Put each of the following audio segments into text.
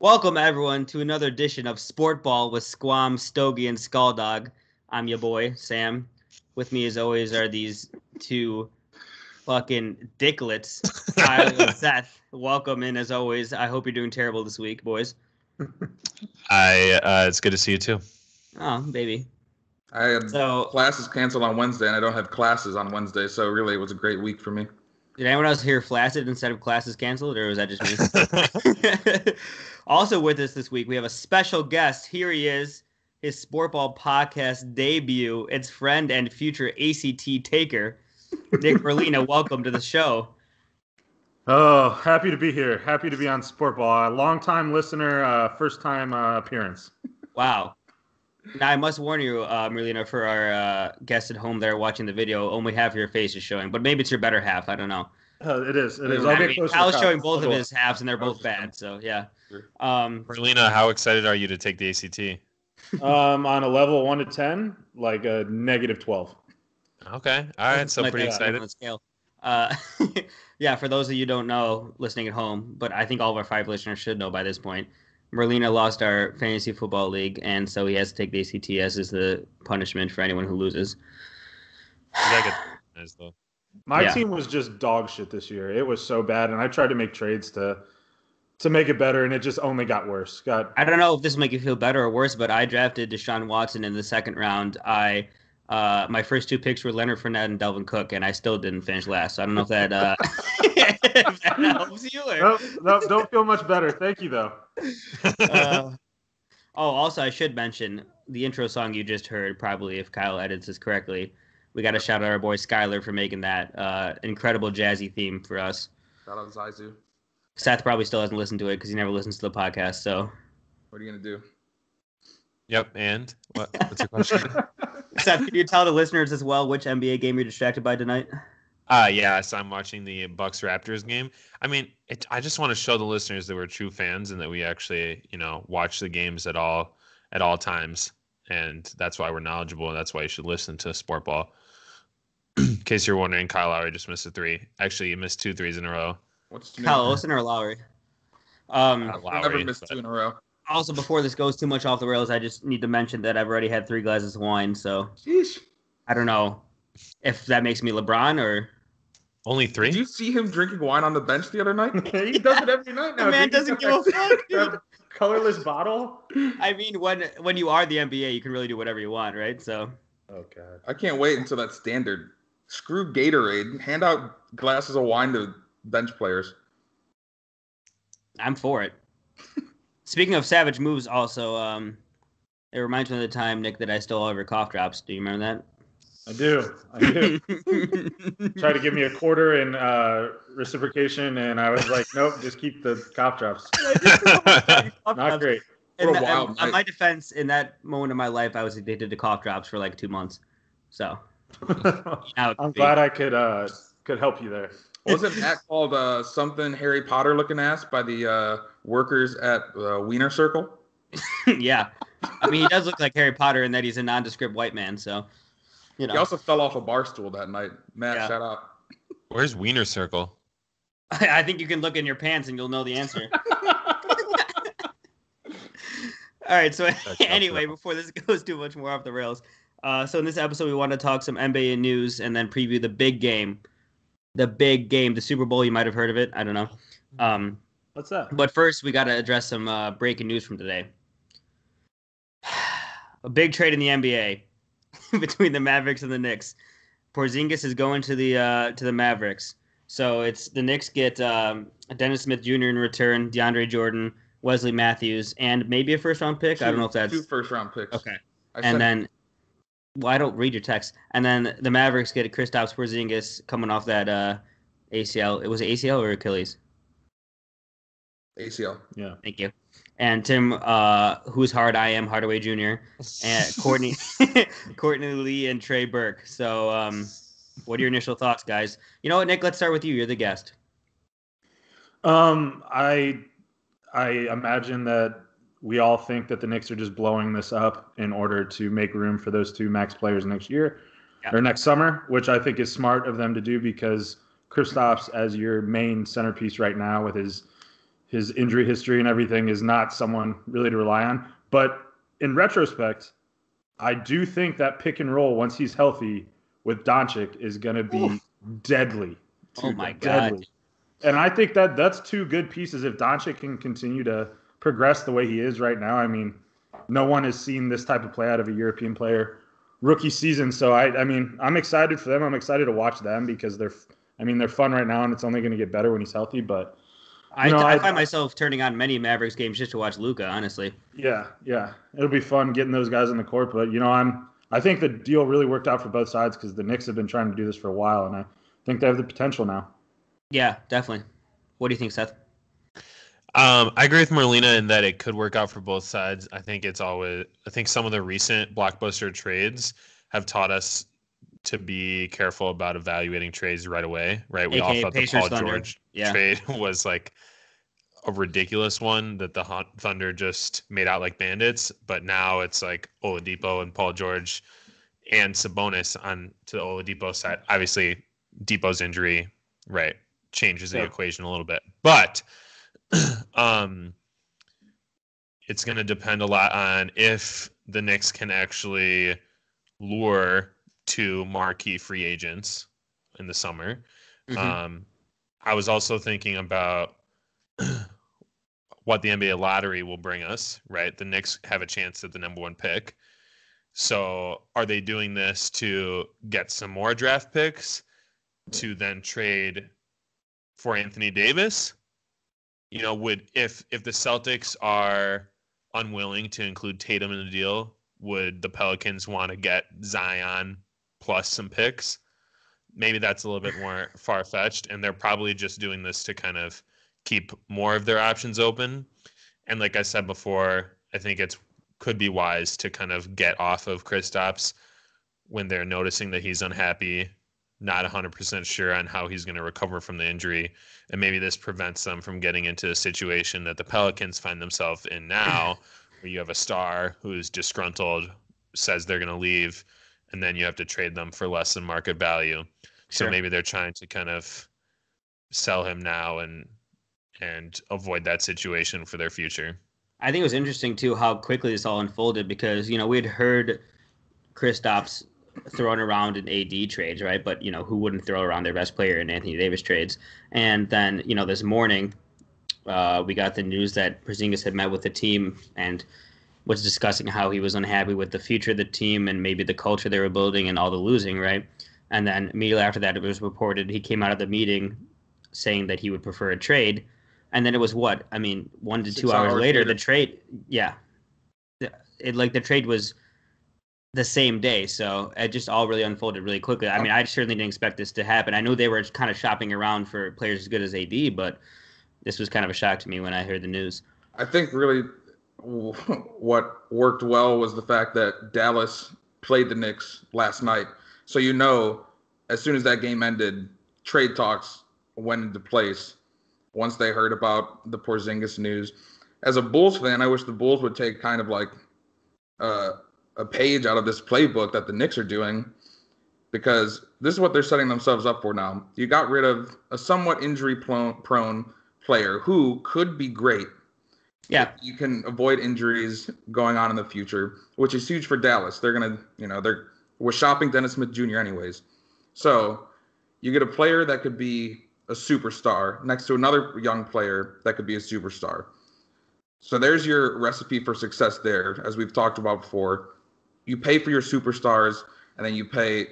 Welcome, everyone, to another edition of Sport Ball with Squam, Stogie, and Skalldog. I'm your boy, Sam. With me, as always, are these two fucking dicklets, Kyle and Seth. Welcome in, as always. I hope you're doing terrible this week, boys. It's good to see you, too. Oh, baby. I had classes canceled on Wednesday, and I don't have classes on Wednesday, so really it was a great week for me. Did anyone else hear flaccid instead of classes canceled, or was that just me? Also with us this week, we have a special guest. Here he is, his Sport Ball podcast debut. It's friend and future ACT taker, Nick Berlina. Welcome to the show. Oh, happy to be here. Happy to be on Sport Ball. Long-time listener, first-time appearance. Wow. Now, I must warn you, Merlina, for our guests at home that are watching the video, only half of your face is showing. But maybe it's your better half. I don't know. It is. I'll get closer. Kyle's showing both of his halves, and they're both bad. So, yeah. Merlina, how excited are you to take the ACT? On a level 1 to 10, like a -12. Okay. All right. So pretty excited. On the scale. Yeah, for those of you who don't know, listening at home, but I think all of our 5 listeners should know by this point, Merlina lost our fantasy football league, and so he has to take the ACT as is the punishment for anyone who loses. My team was just dog shit this year. It was so bad, and I tried to make trades to make it better, and it just only got worse. I don't know if this will make you feel better or worse, but I drafted Deshaun Watson in the second round. My first 2 picks were Leonard Fournette and Dalvin Cook, and I still didn't finish last. So I don't know if that, if that helps you. Or... No, don't feel much better. Thank you, though. Also, I should mention the intro song you just heard, probably if Kyle edits this correctly. We got to shout out our boy Skylar for making that incredible jazzy theme for us. Shout out Zaizu. Seth probably still hasn't listened to it because he never listens to the podcast. So, what are you gonna do? Yep. And what's your question? Seth, can you tell the listeners as well which NBA game you're distracted by tonight? Yeah. So I'm watching the Bucks Raptors game. I mean, I just want to show the listeners that we're true fans and that we actually, watch the games at all times, and that's why we're knowledgeable. And that's why you should listen to Sport Ball. In case you're wondering, Kyle Lowry just missed a 3. Actually, he missed 2 threes in a row. What's Kyle Olsen or Lowry? Lowry, never missed 2 in a row. Also, before this goes too much off the rails, I just need to mention that I've already had 3 glasses of wine, so Sheesh. I don't know if that makes me LeBron or... Only 3? Did you see him drinking wine on the bench the other night? He does it every night now. The man doesn't give a fuck, dude. Colorless bottle? I mean, when you are the NBA, you can really do whatever you want, right? So. Oh, God. I can't wait until that's standard. Screw Gatorade. Hand out glasses of wine to bench players. I'm for it. Speaking of savage moves, also, it reminds me of the time, Nick, that I stole all of your cough drops. Do you remember that? I do. Tried to give me a quarter in reciprocation, and I was like, nope, just keep the cough drops. Not great. On my defense, in that moment of my life, I was addicted to cough drops for like 2 months. So I'm glad I could help you there. Wasn't that called something Harry Potter looking ass by the workers at Wiener Circle? Yeah. I mean, he does look like Harry Potter in that he's a nondescript white man, so, He also fell off a bar stool that night. Matt, shout out. Where's Wiener Circle? I think you can look in your pants and you'll know the answer. All right, so anyway, before this goes too much more off the rails, so in this episode, we want to talk some NBA news and then preview the big game. The Super Bowl. You might have heard of it. I don't know. What's that? But first, we got to address some breaking news from today. A big trade in the NBA between the Mavericks and the Knicks. Porzingis is going to the Mavericks. So it's the Knicks get Dennis Smith Jr. in return, DeAndre Jordan, Wesley Matthews, and maybe a first-round pick. I don't know if that's 2 first-round picks. Okay. I don't read your text. And then the Mavericks get Kristaps Porzingis coming off that ACL. It was ACL or Achilles? ACL. Yeah. Thank you. And Tim, who's hard I am, Hardaway Jr., and Courtney Lee, and Trey Burke. So what are your initial thoughts, guys? You know what, Nick? Let's start with you. You're the guest. I imagine that we all think that the Knicks are just blowing this up in order to make room for those 2 max players next year or next summer, which I think is smart of them to do because Kristaps as your main centerpiece right now with his his injury history and everything is not someone really to rely on. But in retrospect, I do think that pick and roll, once he's healthy with Doncic, is going to be deadly. Oh, my deadly. God. And I think that that's two good pieces. If Doncic can continue to progress the way he is right now, I mean, no one has seen this type of play out of a European player rookie season. So, I mean, I'm excited for them. I'm excited to watch them because they're fun right now, and it's only going to get better when he's healthy. But I find myself turning on many Mavericks games just to watch Luka, honestly. Yeah. It'll be fun getting those guys on the court. But, I think the deal really worked out for both sides because the Knicks have been trying to do this for a while, and I think they have the potential now. Yeah, definitely. What do you think, Seth? I agree with Marlena in that it could work out for both sides. I think some of the recent blockbuster trades have taught us to be careful about evaluating trades right away, right? We all thought the Paul George trade was like a ridiculous one that the Thunder just made out like bandits, but now it's like Oladipo and Paul George and Sabonis on to the Oladipo side. Obviously, Depot's injury, right, changes the equation a little bit, but it's going to depend a lot on if the Knicks can actually lure two marquee free agents in the summer. Mm-hmm. I was also thinking about what the NBA lottery will bring us, right? The Knicks have a chance at the number 1 pick. So are they doing this to get some more draft picks to then trade for Anthony Davis? If the Celtics are unwilling to include Tatum in the deal, would the Pelicans want to get Zion plus some picks? Maybe that's a little bit more far-fetched, and they're probably just doing this to kind of keep more of their options open. And like I said before, I think could be wise to kind of get off of Kristaps when they're noticing that he's unhappy, not 100% sure on how he's going to recover from the injury. And maybe this prevents them from getting into a situation that the Pelicans find themselves in now, where you have a star who's disgruntled, says they're going to leave, and then you have to trade them for less than market value. Sure. So maybe they're trying to kind of sell him now and avoid that situation for their future. I think it was interesting, too, how quickly this all unfolded because, we had heard Kristaps thrown around in AD trades, right? But, who wouldn't throw around their best player in Anthony Davis trades? And then, this morning, we got the news that Porzingis had met with the team and was discussing how he was unhappy with the future of the team and maybe the culture they were building and all the losing, right? And then immediately after that, it was reported he came out of the meeting saying that he would prefer a trade. And then it was 1 to 2 hours later, the trade, the trade was the same day. So it just all really unfolded really quickly. I mean, I certainly didn't expect this to happen. I knew they were kind of shopping around for players as good as AD, but this was kind of a shock to me when I heard the news. I think really what worked well was the fact that Dallas played the Knicks last night. So, as soon as that game ended, trade talks went into place once they heard about the Porzingis news. As a Bulls fan, I wish the Bulls would take kind of like a page out of this playbook that the Knicks are doing, because this is what they're setting themselves up for now. You got rid of a somewhat injury-prone player who could be great. Yeah. You can avoid injuries going on in the future, which is huge for Dallas. They're going to, we're shopping Dennis Smith Jr. anyways. So you get a player that could be a superstar next to another young player that could be a superstar. So there's your recipe for success there, as we've talked about before. You pay for your superstars, and then you pay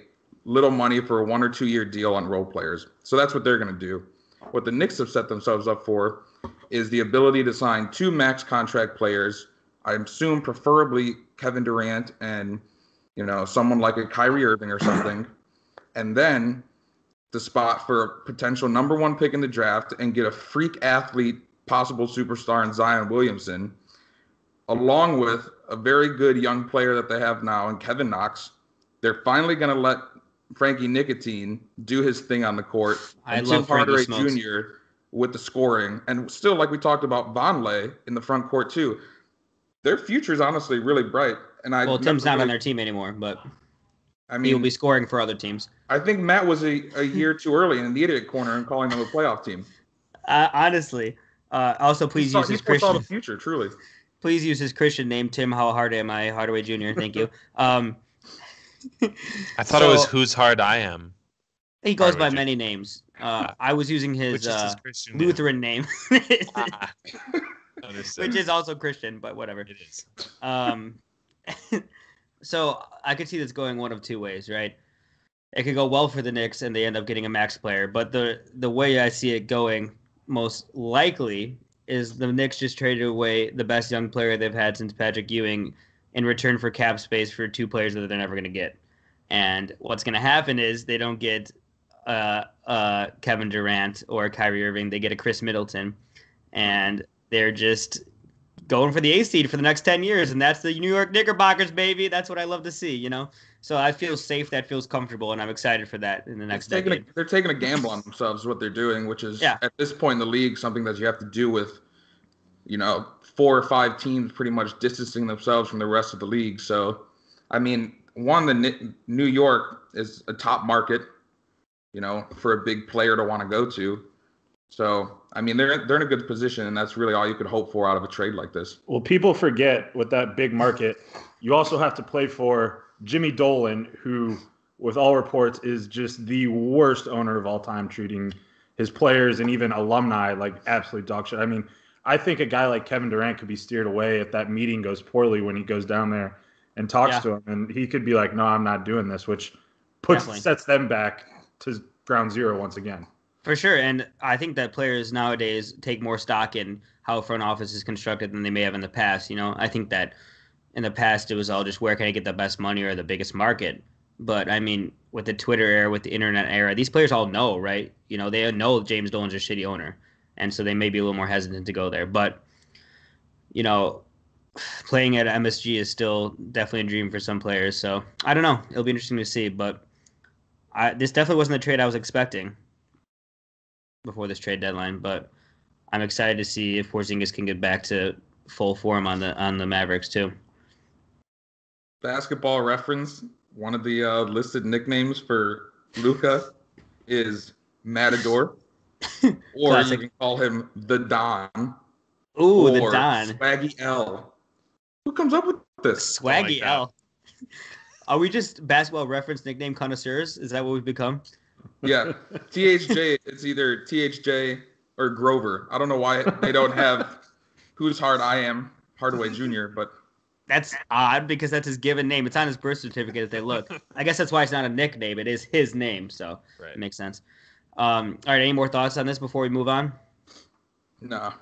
little money for a 1 or 2 year deal on role players. So that's what they're going to do. What the Knicks have set themselves up for is the ability to sign 2 max contract players. I assume preferably Kevin Durant and, someone like a Kyrie Irving or something. And then the spot for a potential number 1 pick in the draft and get a freak athlete, possible superstar in Zion Williamson, along with a very good young player that they have now in Kevin Knox. They're finally going to let Frankie Nicotine do his thing on the court. I love Frankie Smokes Jr. with the scoring. And still, like we talked about, Vonleh in the front court too. Their future is honestly really bright. And Tim's not on their team anymore, but he will be scoring for other teams. I think Matt was a year too early in the idiot corner and calling them a playoff team. Honestly, Also, please use his He foresaw the Christian. future, truly. Please use his Christian name, Tim. How hard am I, Hardaway Jr. Thank you. I thought it was Whose Hard I Am. He goes Hardaway by Jr. many names. I was using his Which is his Christian Lutheran name, Understood. which is also Christian, but whatever. It is. So I could see this going one of two ways, right? It could go well for the Knicks, and they end up getting a max player. But the way I see it going most likely is the Knicks just traded away the best young player they've had since Patrick Ewing in return for cap space for two players that they're never going to get. And what's going to happen is they don't get Kevin Durant or Kyrie Irving. They get a Chris Middleton, and they're just going for the A seed for the next 10 years. And that's the New York Knickerbockers, baby. That's what I love to see, you know? So I feel safe. That feels comfortable, and I'm excited for that in the next decade. They're taking a gamble on themselves, what they're doing, which is at this point in the league something that you have to do with, 4 or 5 teams pretty much distancing themselves from the rest of the league. So, I mean, New York is a top market, for a big player to want to go to. So, I mean, they're in a good position, and that's really all you could hope for out of a trade like this. Well, people forget with that big market, you also have to play for Jimmy Dolan, who, with all reports, is just the worst owner of all time, treating his players and even alumni like absolute dog shit. I mean, I think a guy like Kevin Durant could be steered away if that meeting goes poorly when he goes down there and talks to him. And he could be like, no, I'm not doing this, which sets them back to ground zero once again. For sure. And I think that players nowadays take more stock in how a front office is constructed than they may have in the past. I think that in the past, it was all just where can I get the best money or the biggest market. But, I mean, with the Twitter era, with the internet era, these players all know, right? They know James Dolan's a shitty owner. And so they may be a little more hesitant to go there. But, playing at MSG is still definitely a dream for some players. So, I don't know. It'll be interesting to see. But this definitely wasn't the trade I was expecting before this trade deadline. But I'm excited to see if Porzingis can get back to full form on the Mavericks, too. Basketball Reference, one of the listed nicknames for Luka is Matador, or you can call him the Don. Ooh, the Don. Swaggy L. Who comes up with this? Swaggy L. Are we just Basketball Reference nickname connoisseurs? Is that what we've become? Yeah. THJ, it's either THJ or Grover. I don't know why they don't have Whose Hard I Am, Hardaway Jr., but... That's odd because that's his given name. It's on his birth certificate if they look. I guess that's why it's not a nickname. It is his name, so It makes sense. All right, any more thoughts on this before we move on? No.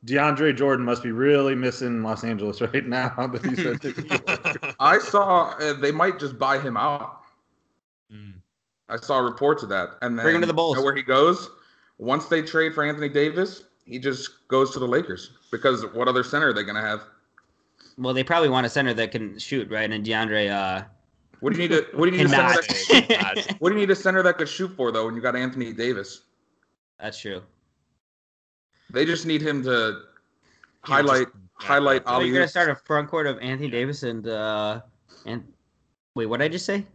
DeAndre Jordan must be really missing Los Angeles right now. That he said I saw they might just buy him out. I saw reports of that. And then bring him to the Bulls. You know where he goes? Once they trade for Anthony Davis, he just goes to the Lakers. Because what other center are they going to have? Well, they probably want a center that can shoot, right? And DeAndre, what do you need a center that could shoot for though when you got Anthony Davis? That's true. They just need him to highlight So you're gonna start a front court of Anthony Davis and wait, what did I just say?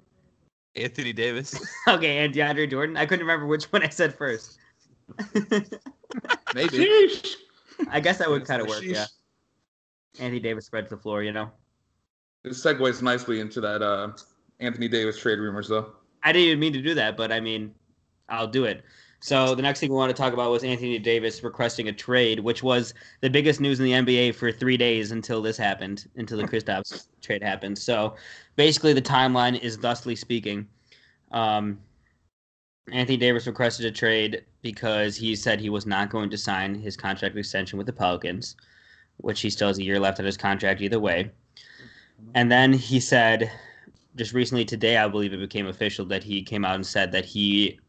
Anthony Davis. Okay, and DeAndre Jordan. I couldn't remember which one I said first. Maybe. I guess that would kind of work, yeah. Anthony Davis spreads the floor, This segues nicely into that Anthony Davis trade rumors, though. I didn't even mean to do that, but I mean, I'll do it. So the next thing we want to talk about was Anthony Davis requesting a trade, which was the biggest news in the NBA for 3 days until this happened, until the Kristaps trade happened. So basically the timeline is thusly speaking. Anthony Davis requested a trade because he said he was not going to sign his contract extension with the Pelicans, which he still has a year left on his contract either way. And then he said, just recently today, I believe it became official that he came out and said that he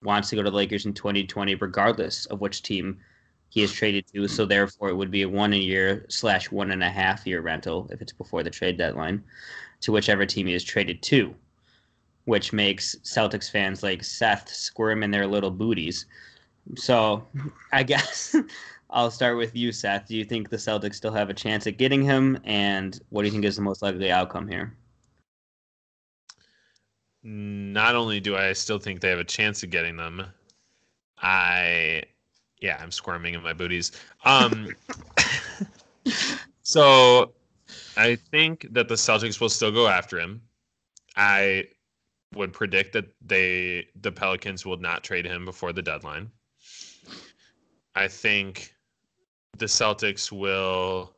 wants to go to the Lakers in 2020 regardless of which team he is traded to. So therefore it would be a 1 year / 1.5 year rental if it's before the trade deadline to whichever team he is traded to, which makes Celtics fans like Seth squirm in their little booties. So I guess I'll start with you, Seth. Do you think the Celtics still have a chance at getting him? And what do you think is the most likely outcome here? Not only do I still think they have a chance of getting them, I Yeah, I'm squirming in my booties. So I think that the Celtics will still go after him. I would predict that the Pelicans will not trade him before the deadline. I think the Celtics will,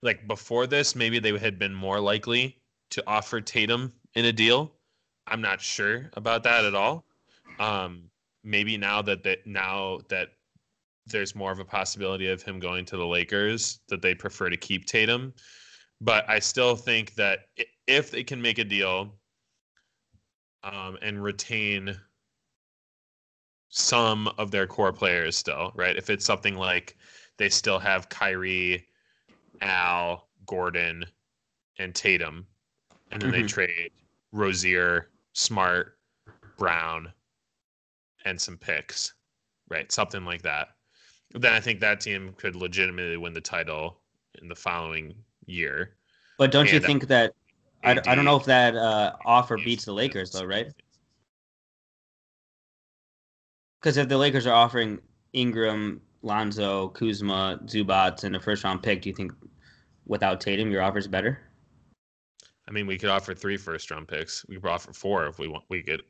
like before this, maybe they had been more likely to offer Tatum in a deal. I'm not sure about that at all. Maybe now that there's more of a possibility of him going to the Lakers, that they prefer to keep Tatum. But I still think that if they can make a deal and retain some of their core players still, right? If it's something like they still have Kyrie, Al, Gordon, and Tatum, and then they trade Rozier, Smart, Brown, and some picks, right? Something like that. Then I think that team could legitimately win the title in the following year. But don't you think that I don't know if that offer AD beats the Lakers though, right? Because if the Lakers are offering Ingram, Lonzo, Kuzma, Zubats, and a first-round pick, do you think without Tatum your offer is better? I mean, we could offer 3 first-round picks. We could offer 4 if we want. We could.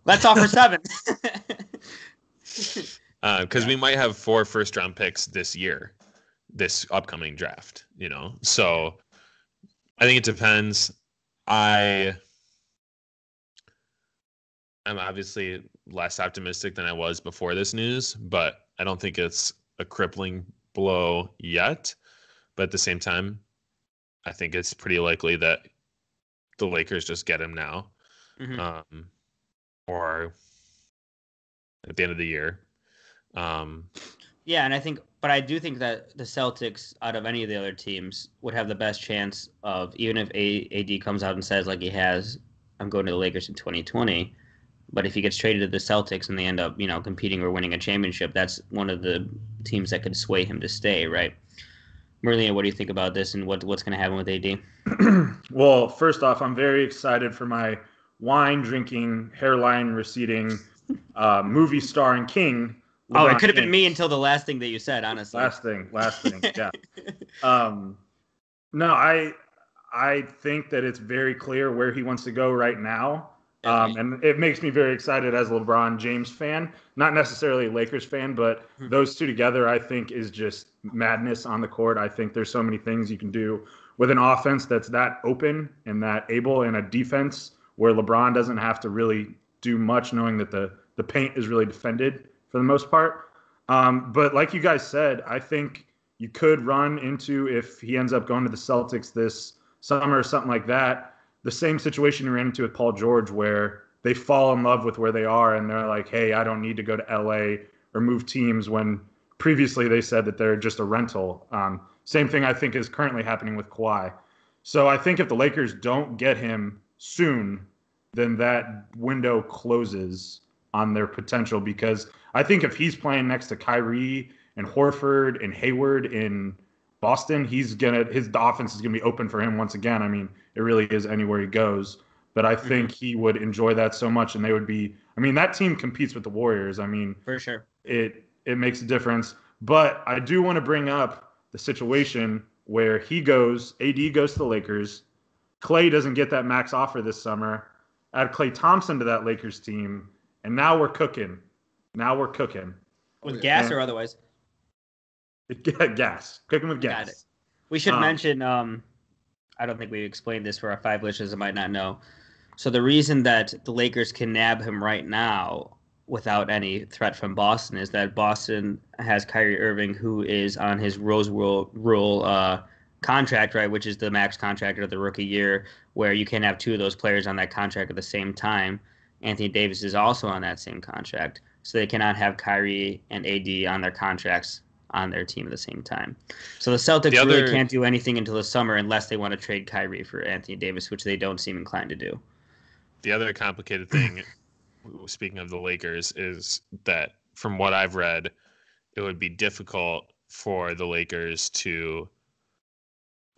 Let's offer 7. Because we might have 4 first-round picks this year, this upcoming draft. So I think it depends. I'm obviously less optimistic than I was before this news, but I don't think it's a crippling blow yet. But at the same time, I think it's pretty likely that the Lakers just get him now, or at the end of the year. Yeah, and I do think that the Celtics, out of any of the other teams, would have the best chance of, even if AD comes out and says like he has, I'm going to the Lakers in 2020. But if he gets traded to the Celtics and they end up, competing or winning a championship, that's one of the teams that could sway him to stay, right? Merlin, what do you think about this and what's going to happen with AD? Well, first off, I'm very excited for my wine-drinking, hairline-receding, movie-starring king. LeBron it could have been me until the last thing that you said, honestly. Last thing, yeah. No, I think that it's very clear where he wants to go right now. And it makes me very excited as a LeBron James fan, not necessarily a Lakers fan, but those two together, I think, is just madness on the court. I think there's so many things you can do with an offense that's that open and that able, and a defense where LeBron doesn't have to really do much, knowing that the paint is really defended for the most part. But like you guys said, I think you could run into, if he ends up going to the Celtics this summer or something like that, the same situation we ran into with Paul George, where they fall in love with where they are and they're like, hey, I don't need to go to LA or move teams, when previously they said that they're just a rental. Same thing I think is currently happening with Kawhi. So I think if the Lakers don't get him soon, then that window closes on their potential, because I think if he's playing next to Kyrie and Horford and Hayward in Boston, his offense is gonna be open for him once again. I mean, it really is anywhere he goes. But I think he would enjoy that so much, and they would be. I mean, that team competes with the Warriors. I mean, for sure, it makes a difference. But I do want to bring up the situation where AD goes to the Lakers. Klay doesn't get that max offer this summer. Add Klay Thompson to that Lakers team, and now we're cooking. With gas or otherwise. Gas. Cooking with gas. Got it. We should mention, I don't think we explained this for our 5 listeners that might not know. So the reason that the Lakers can nab him right now without any threat from Boston is that Boston has Kyrie Irving, who is on his Rose Rule contract, right, which is the max contract of the rookie year, where you can't have 2 of those players on that contract at the same time. Anthony Davis is also on that same contract. So they cannot have Kyrie and AD on their contracts on their team at the same time. So the Celtics really can't do anything until the summer unless they want to trade Kyrie for Anthony Davis, which they don't seem inclined to do. The other complicated thing, speaking of the Lakers, is that from what I've read, it would be difficult for the Lakers to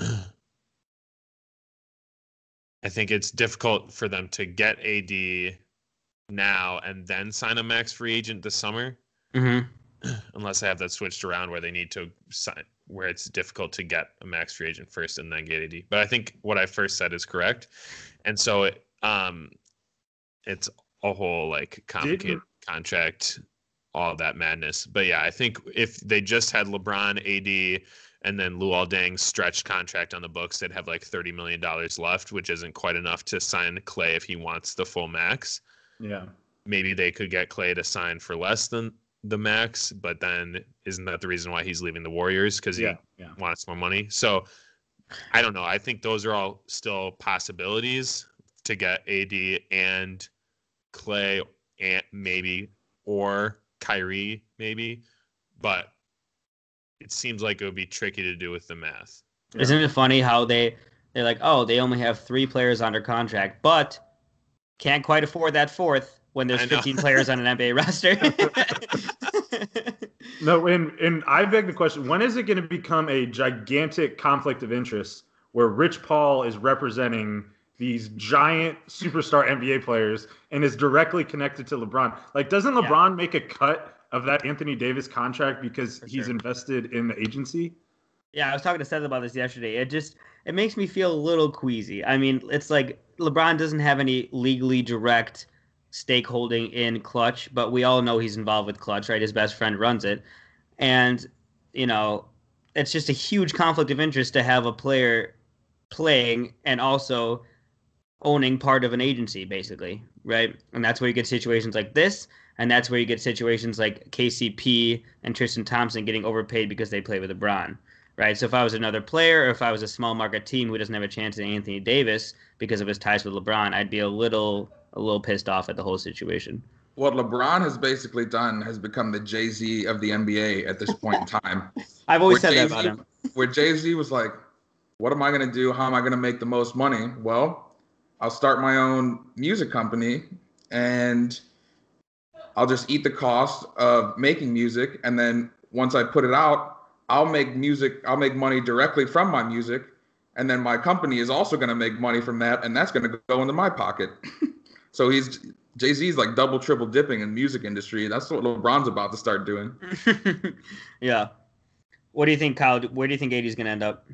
I think it's difficult for them to get AD now and then sign a max free agent this summer. Mm-hmm. Unless they have that switched around where they need to sign, where it's difficult to get a max free agent first and then get AD. But I think what I first said is correct, and so it's a whole like complicated contract, all that madness. But yeah, I think if they just had LeBron, AD, and then Luol Deng's stretched contract on the books, they'd have like $30 million left, which isn't quite enough to sign Clay if he wants the full max. Yeah. Maybe they could get Clay to sign for less than the max, but then isn't that the reason why he's leaving the Warriors? Because he wants more money. So I don't know. I think those are all still possibilities to get AD and Clay and maybe or Kyrie maybe, but it seems like it would be tricky to do with the math. Isn't it funny how they're like, oh, they only have 3 players under contract, but can't quite afford that fourth when there's 15 players on an NBA roster. No, and I beg the question, when is it going to become a gigantic conflict of interest where Rich Paul is representing these giant superstar NBA players and is directly connected to LeBron? Like, doesn't LeBron make a cut of that Anthony Davis contract because he's invested in the agency? Yeah, I was talking to Seth about this yesterday. It makes me feel a little queasy. I mean, it's like LeBron doesn't have any legally direct stakeholding in Clutch, but we all know he's involved with Clutch, right? His best friend runs it. And, you know, it's just a huge conflict of interest to have a player playing and also owning part of an agency, basically, right? And that's where you get situations like this, and that's where you get situations like KCP and Tristan Thompson getting overpaid because they play with LeBron. Right, so if I was another player, or if I was a small market team who doesn't have a chance at Anthony Davis because of his ties with LeBron, I'd be a little pissed off at the whole situation. What LeBron has basically done has become the Jay-Z of the NBA at this point in time. I've always said that about him. Where Jay-Z was like, what am I going to do? How am I going to make the most money? Well, I'll start my own music company, and I'll just eat the cost of making music. And then once I put it out, I'll make money directly from my music, and then my company is also going to make money from that, and that's going to go into my pocket. So Jay-Z's like double, triple dipping in the music industry. That's what LeBron's about to start doing. Yeah. What do you think, Kyle? Where do you think AD's going to end up?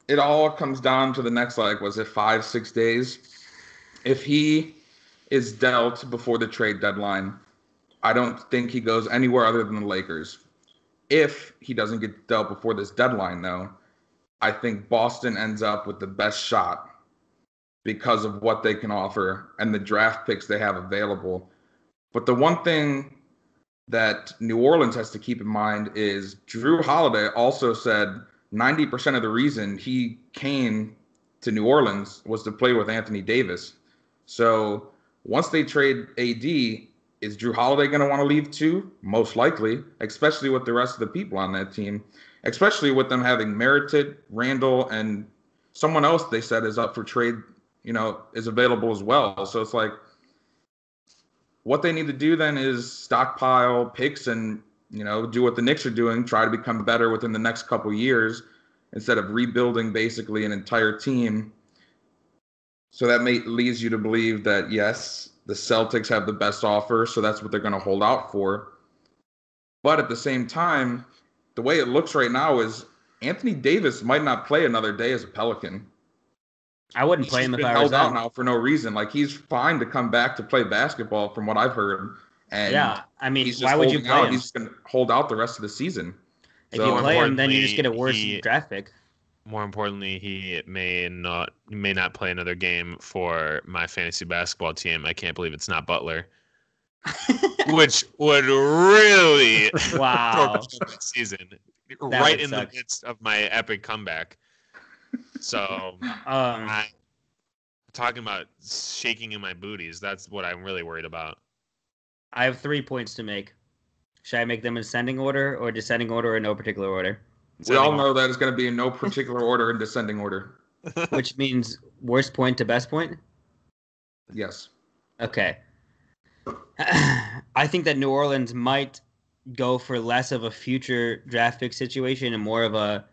It all comes down to the next, 5-6 days. If he is dealt before the trade deadline, I don't think he goes anywhere other than the Lakers. If he doesn't get dealt before this deadline, though, I think Boston ends up with the best shot because of what they can offer and the draft picks they have available. But the one thing that New Orleans has to keep in mind is Drew Holiday also said 90% of the reason he came to New Orleans was to play with Anthony Davis. So once they trade AD, is Drew Holiday going to want to leave too? Most likely, especially with the rest of the people on that team, especially with them having Merited, Randall, and someone else they said is up for trade, is available as well. So it's like what they need to do then is stockpile picks and, do what the Knicks are doing, try to become better within the next couple of years instead of rebuilding basically an entire team. So that leads you to believe that, yes, the Celtics have the best offer, so that's what they're going to hold out for. But at the same time, the way it looks right now is Anthony Davis might not play another day as a Pelican. I wouldn't play him if I was held out now for no reason. Like, he's fine to come back to play basketball from what I've heard. And yeah, I mean, why would you play him? He's just going to hold out the rest of the season. If you play him, then you just get a worse draft pick. More importantly, he may not play another game for my fantasy basketball team. I can't believe it's not Butler, which would really season right in the midst of my epic comeback. So I'm talking about shaking in my booties. That's what I'm really worried about. I have 3 points to make. Should I make them in ascending order or descending order or in no particular order? We all know that it's going to be in no particular order in descending order. Which means worst point to best point? Yes. Okay. I think that New Orleans might go for less of a future draft pick situation and more of a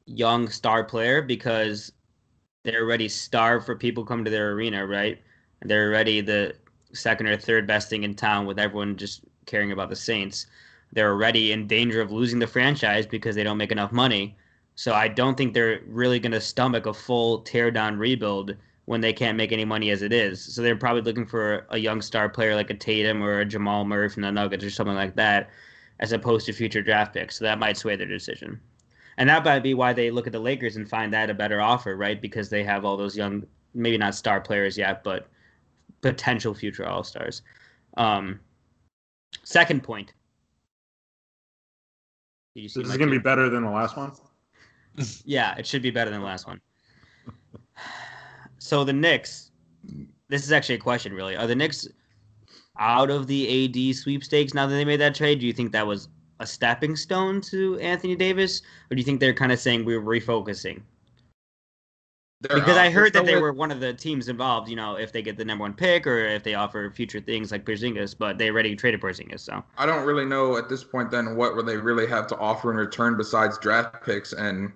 young star player because they're already starved for people coming to their arena, right? and they're already the second or third best thing in town with everyone just caring about the Saints. They're already in danger of losing the franchise because they don't make enough money. So I don't think they're really going to stomach a full tear-down rebuild when they can't make any money as it is. So they're probably looking for a young star player like a Tatum or a Jamal Murray from the Nuggets or something like that, as opposed to future draft picks. So that might sway their decision. And that might be why they look at the Lakers and find that a better offer, right? Because they have all those young, maybe not star players yet, but potential future All-Stars. Second point. This is going to be better than the last one? Yeah, it should be better than the last one. So the Knicks, this is actually a question, really. Are the Knicks out of the AD sweepstakes now that they made that trade? Do you think that was a stepping stone to Anthony Davis? Or do you think they're kind of saying we're refocusing? Because I heard that they were one of the teams involved, if they get the number one pick or if they offer future things like Porzingis, but they already traded Porzingis, so. I don't really know at this point then what would they really have to offer in return besides draft picks, and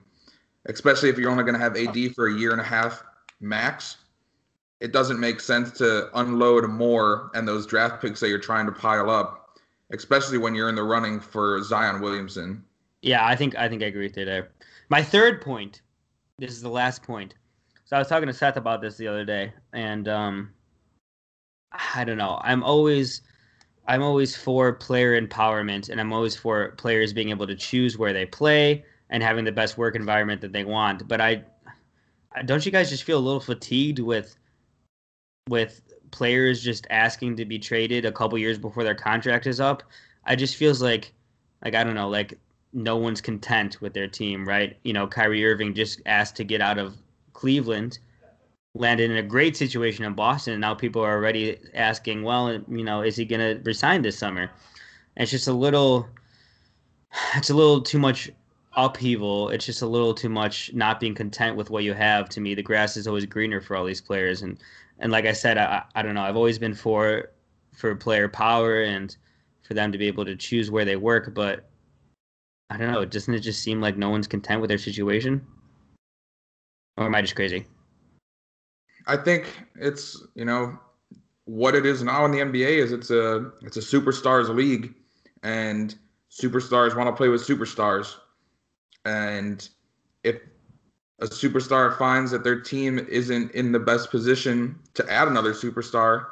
especially if you're only going to have AD for a year and a half max, it doesn't make sense to unload more and those draft picks that you're trying to pile up, especially when you're in the running for Zion Williamson. Yeah, I think I agree with you there. My third point, this is the last point. So I was talking to Seth about this the other day, and I don't know. I'm always for player empowerment, and I'm always for players being able to choose where they play and having the best work environment that they want. But don't you guys just feel a little fatigued with players just asking to be traded a couple years before their contract is up? I just feels like I don't know, like no one's content with their team, right? Kyrie Irving just asked to get out of Cleveland, landed in a great situation in Boston, and now people are already asking, well, is he going to resign this summer? And it's just a little too much upheaval. It's just a little too much not being content with what you have. To me, the grass is always greener for all these players, and like I said, I don't know. I've always been for player power and for them to be able to choose where they work, but I don't know. Doesn't it just seem like no one's content with their situation? Or am I just crazy? I think it's, what it is now in the NBA is it's a superstars league, and superstars want to play with superstars. And if a superstar finds that their team isn't in the best position to add another superstar,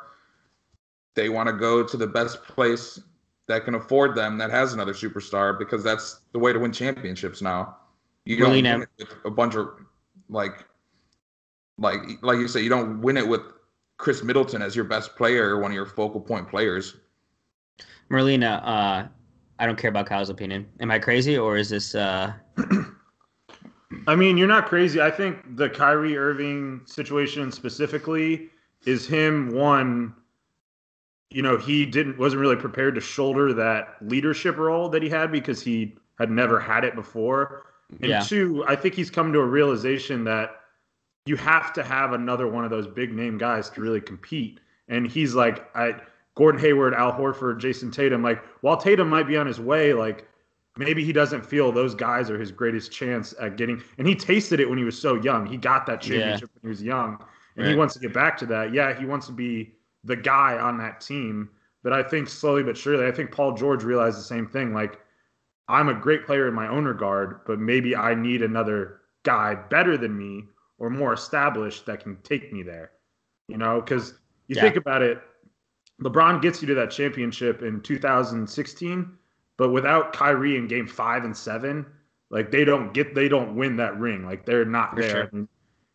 they want to go to the best place that can afford them that has another superstar, because that's the way to win championships now. You don't win it with a bunch of like you say, you don't win it with Chris Middleton as your best player or one of your focal point players. Merlina, I don't care about Kyle's opinion. Am I crazy, or is this I mean, you're not crazy. I think the Kyrie Irving situation specifically is him, one, he wasn't really prepared to shoulder that leadership role that he had because he had never had it before. And two, I think he's come to a realization that you have to have another one of those big name guys to really compete. And he's like, Gordon Hayward, Al Horford, Jason Tatum, like, while Tatum might be on his way, like, maybe he doesn't feel those guys are his greatest chance at getting, and he tasted it when he was so young. He got that championship when he was young, and he wants to get back to that. Yeah, he wants to be the guy on that team. But I think slowly but surely, I think Paul George realized the same thing. Like, I'm a great player in my own regard, but maybe I need another guy better than me or more established that can take me there. Because you think about it, LeBron gets you to that championship in 2016, but without Kyrie in game 5 and 7, like they don't win that ring. Like they're not there. Sure. I mean,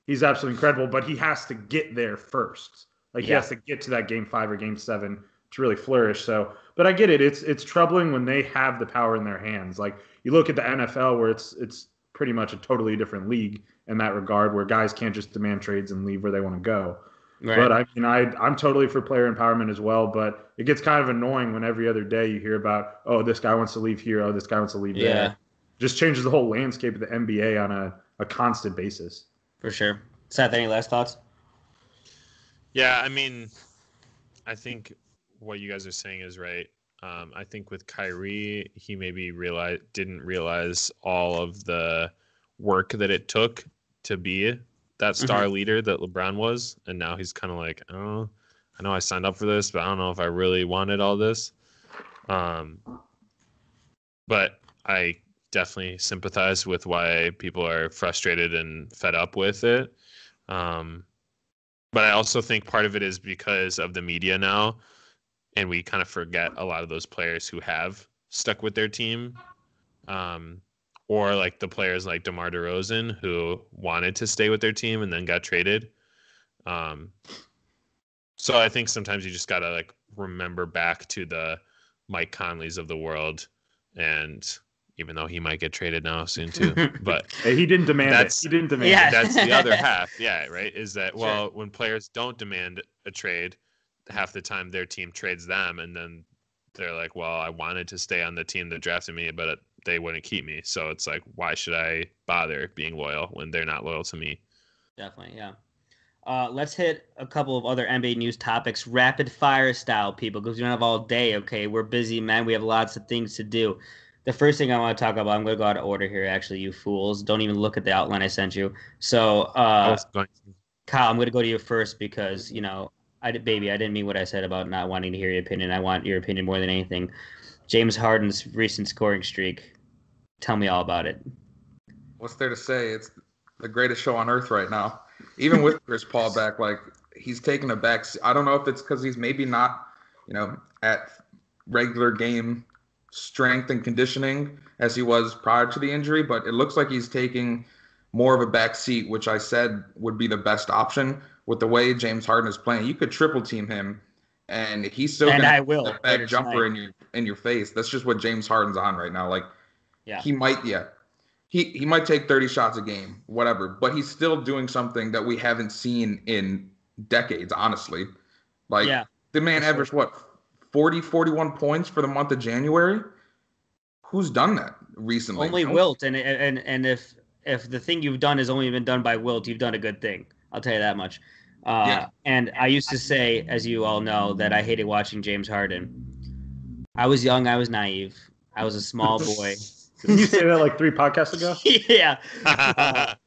he's absolutely incredible, but he has to get there first. Like he has to get to that game 5 or game 7 to really flourish. So, but I get it. It's troubling when they have the power in their hands. Like you look at the NFL where it's pretty much a totally different league in that regard, where guys can't just demand trades and leave where they want to go. Right. But I mean, I'm totally for player empowerment as well, but it gets kind of annoying when every other day you hear about, oh, this guy wants to leave here, oh, this guy wants to leave there. Just changes the whole landscape of the NBA on a constant basis. For sure. Seth, any last thoughts? Yeah, I mean, I think what you guys are saying is right. I think with Kyrie, he maybe didn't realize all of the work that it took to be that star leader that LeBron was, and now he's kind of like, oh, I know I signed up for this, but I don't know if I really wanted all this. But I definitely sympathize with why people are frustrated and fed up with it. But I also think part of it is because of the media now, and we kind of forget a lot of those players who have stuck with their team. Or like the players like DeMar DeRozan who wanted to stay with their team and then got traded. So I think sometimes you just got to like remember back to the Mike Conleys of the world, and even though he might get traded now soon too, but Hey, he didn't demand it. He didn't demand it. That's the other half. Yeah. Right. Is that, well, sure. When players don't demand a trade, half the time their team trades them. And then they're like, well, I wanted to stay on the team that drafted me, but they wouldn't keep me. So it's like, why should I bother being loyal when they're not loyal to me? Definitely. Yeah. Let's hit a couple of other NBA news topics, rapid fire style, people, because we don't have all day. Okay. We're busy, man. We have lots of things to do. The first thing I want to talk about, I'm going to go out of order here, actually, you fools. Don't even look at the outline I sent you. So, Kyle, I'm going to go to you first because, you know, I didn't mean what I said about not wanting to hear your opinion. I want your opinion more than anything. James Harden's recent scoring streak. Tell me all about it. What's there to say? It's the greatest show on earth right now. Even with Chris Paul back, like, he's taken a back. I don't know if it's because he's maybe not, you know, at regular game strength and conditioning as he was prior to the injury, but it looks like he's taking more of a back seat, which I said would be the best option with the way James Harden is playing. You could triple team him, and he's still going to have a back jumper in your face. That's just what James Harden's on right now. Like, he might take 30 shots a game, whatever, but he's still doing something that we haven't seen in decades, honestly. Like, the man averaged, 41 points for the month of January? Who's done that recently? Only Wilt, and if the thing you've done has only been done by Wilt, you've done a good thing. I'll tell you that much. And I used to say, as you all know, that I hated watching James Harden. I was young, I was naive, I was a small boy. Didn't you say that like 3 podcasts ago? Yeah.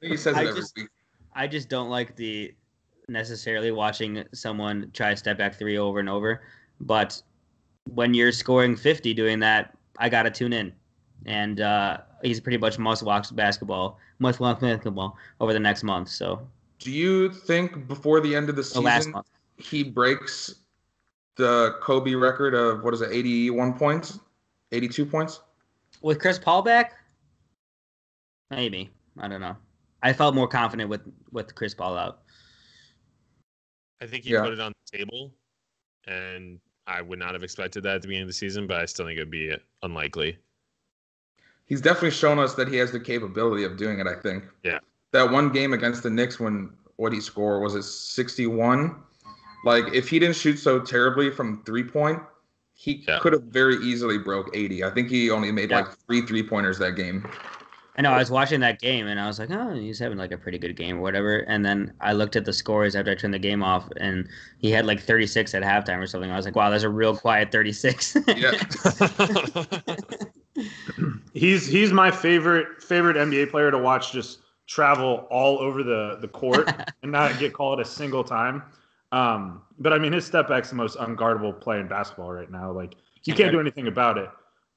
He says it every week. I just don't like the necessarily watching someone try a step back 3 over and over, but when you're scoring 50 doing that, I got to tune in. And he's pretty much must-watch basketball over the next month. So, do you think before the end of the season he breaks the Kobe record of, 81 points? 82 points? With Chris Paul back? Maybe. I don't know. I felt more confident with Chris Paul out. I think he put it on the table, and I would not have expected that at the beginning of the season, but I still think it would be unlikely. He's definitely shown us that he has the capability of doing it, I think. Yeah. That one game against the Knicks what he scored, was it 61? Like, if he didn't shoot so terribly from 3-point, he could have very easily broke 80. I think he only made like 3 3-pointers that game. I know. I was watching that game, and I was like, oh, he's having like a pretty good game or whatever. And then I looked at the scores after I turned the game off, and he had like 36 at halftime or something. I was like, wow, that's a real quiet 36. Yeah. He's my favorite NBA player to watch just travel all over the court and not get called a single time. But I mean, his step back's the most unguardable play in basketball right now. Like, you can't do anything about it.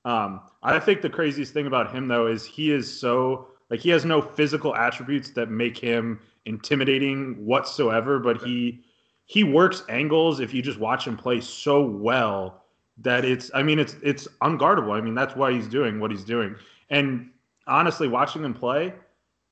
I think the craziest thing about him, though, is he is so, like, he has no physical attributes that make him intimidating whatsoever, but he works angles, if you just watch him play, so well that it's unguardable. I mean, that's why he's doing what he's doing. And honestly, watching him play,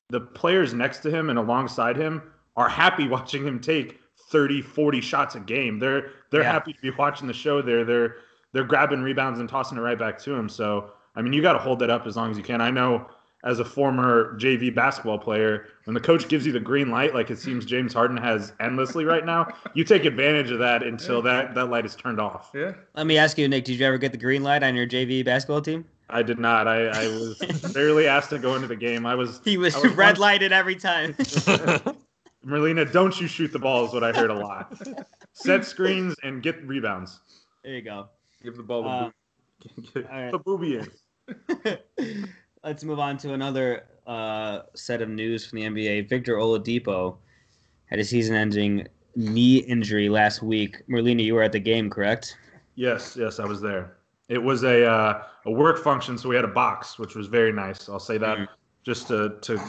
the players next to him and alongside him are happy watching him take 30, 40 shots a game. They're happy to be watching the show. They're grabbing rebounds and tossing it right back to him. So, I mean, you got to hold that up as long as you can. I know as a former JV basketball player, when the coach gives you the green light, like it seems James Harden has endlessly right now, you take advantage of that until that light is turned off. Yeah. Let me ask you, Nick, did you ever get the green light on your JV basketball team? I did not. I was barely asked to go into the game. He was red lighted every time. Merlina, don't you shoot the ball is what I heard a lot. Set screens and get rebounds. There you go. Give the ball the booby in. Let's move on to another set of news from the NBA. Victor Oladipo had a season-ending knee injury last week. Merlina, you were at the game, correct? Yes, I was there. It was a work function, so we had a box, which was very nice. I'll say that just to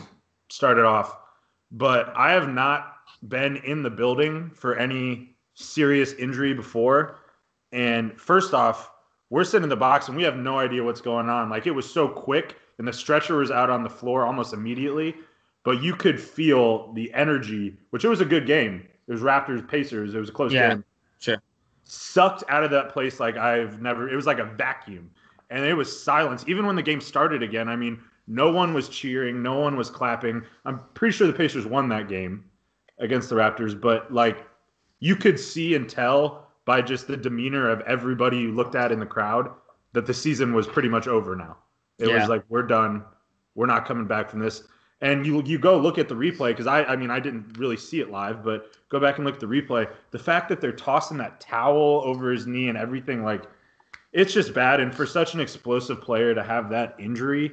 start it off. But I have not been in the building for any serious injury before. And first off, we're sitting in the box and we have no idea what's going on. Like, it was so quick, and the stretcher was out on the floor almost immediately. But you could feel the energy, which it was a good game. It was Raptors Pacers. It was a close game. Sure. Sucked out of that place like I've never. It was like a vacuum, and it was silence. Even when the game started again, I mean, no one was cheering, no one was clapping. I'm pretty sure the Pacers won that game against the Raptors, but like, you could see and tell by just the demeanor of everybody you looked at in the crowd that the season was pretty much over now. It was like, we're done. We're not coming back from this. And you go look at the replay, because I mean, I didn't really see it live, but go back and look at the replay. The fact that they're tossing that towel over his knee and everything, like, it's just bad. And for such an explosive player to have that injury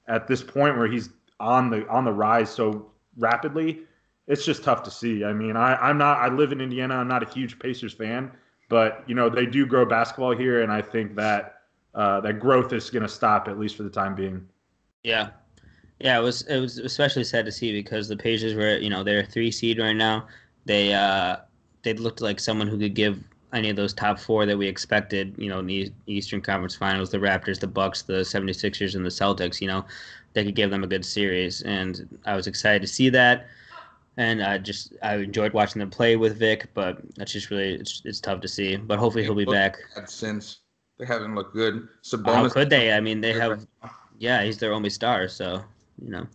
at this point where he's on the rise so rapidly, it's just tough to see. I mean, I live in Indiana. I'm not a huge Pacers fan, but you know, they do grow basketball here, and I think that that growth is going to stop, at least for the time being. Yeah, it was especially sad to see, because the Pacers were, they're 3 seed right now. They looked like someone who could give any of those top 4 that we expected, in the Eastern Conference Finals, the Raptors, the Bucks, the 76ers, and the Celtics, they could give them a good series. And I was excited to see that. And I enjoyed watching them play with Vic, but that's just really, it's tough to see. But hopefully he'll be back. Since they haven't looked good. Sabonis, how could they? I mean, they have, he's their only star, so. Time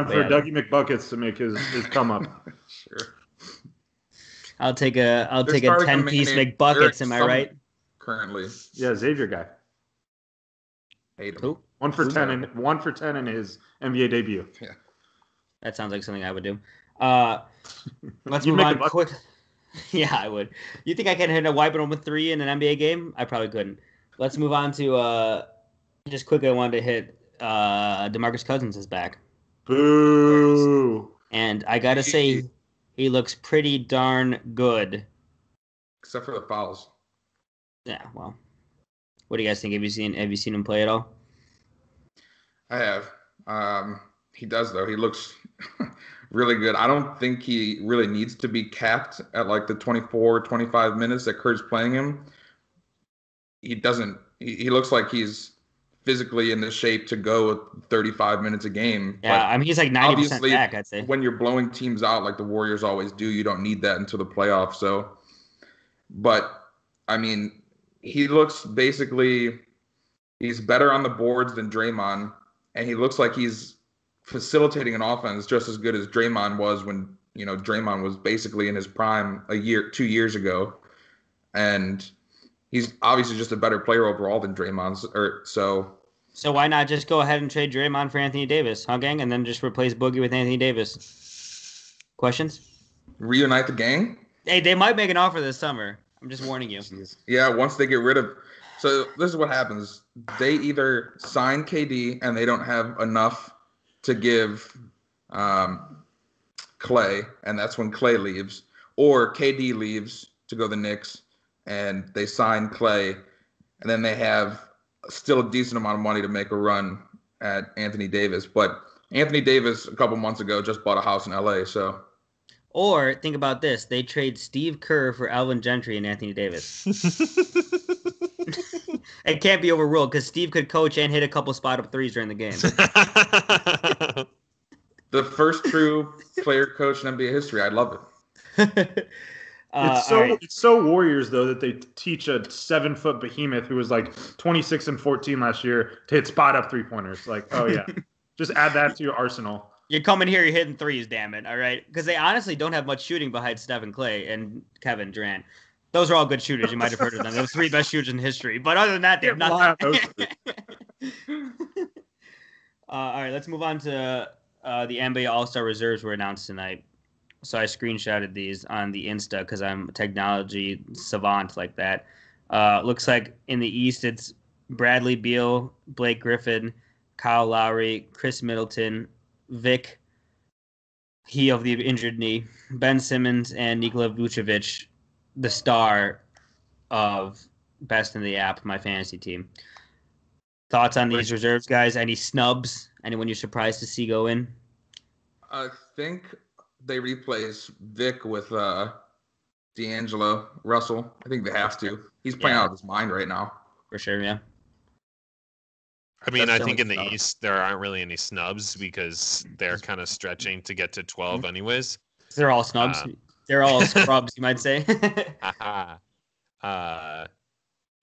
for Dougie McBuckets to make his come up. Sure. I'll take a 10-piece McBuckets. Am I right? Currently. Yeah, Xavier guy. Hate him. Who? 1 for 10 in his NBA debut. Yeah. That sounds like something I would do. Let's move on quick. Yeah, I would. You think I can hit a wide open 3 in an NBA game? I probably couldn't. Let's move on to just quickly. I wanted to hit. DeMarcus Cousins is back. Boo! And I gotta say, he looks pretty darn good. Except for the fouls. Yeah, well. What do you guys think? Have you seen him play at all? I have. He does, though. He looks really good. I don't think he really needs to be capped at like the 24, 25 minutes that Kurt's playing him. He doesn't. He looks like he's physically in the shape to go 35 minutes a game. Yeah, I mean, he's like 90% back, I'd say. When you're blowing teams out like the Warriors always do, you don't need that until the playoffs. So, but I mean, he looks he's better on the boards than Draymond, and he looks like he's facilitating an offense just as good as Draymond was when, Draymond was basically in his prime 2 years ago. And he's obviously just a better player overall than Draymond. So why not just go ahead and trade Draymond for Anthony Davis, huh, gang? And then just replace Boogie with Anthony Davis. Questions? Reunite the gang? Hey, they might make an offer this summer. I'm just warning you. Yeah, once they get rid of... So this is what happens. They either sign KD and they don't have enough to give Clay, and that's when Clay leaves. Or KD leaves to go to the Knicks, and they sign Clay, and then they have still a decent amount of money to make a run at Anthony Davis. But Anthony Davis a couple months ago just bought a house in LA, so. Or think about this. They trade Steve Kerr for Alvin Gentry and Anthony Davis. It can't be overruled because Steve could coach and hit a couple spot-up threes during the game. The first true player coach in NBA history. I love it. It's so Warriors though that they teach a 7-foot behemoth who was like 26 and 14 last year to hit spot up 3-pointers. Like, oh yeah, just add that to your arsenal. You're coming here, you're hitting threes, damn it, all right? Because they honestly don't have much shooting behind Steph and Clay and Kevin Durant. Those are all good shooters. You might have heard of them. They're the 3 best shooters in history. But other than that, they have nothing. All right, let's move on to the NBA All-Star reserves were announced tonight. So I screenshotted these on the Insta because I'm a technology savant like that. Looks like in the East, it's Bradley Beal, Blake Griffin, Kyle Lowry, Chris Middleton, Vic, he of the injured knee, Ben Simmons and Nikola Vucevic, the star of best in the app, my fantasy team. Thoughts on these reserves, guys? Any snubs? Anyone you're surprised to see go in? I think they replace Vic with D'Angelo Russell. I think they have to. He's playing out of his mind right now. For sure, yeah. I mean, I think in the East there aren't really any snubs because they're kind of stretching to get to 12 anyways. They're all snubs. They're all scrubs, you might say.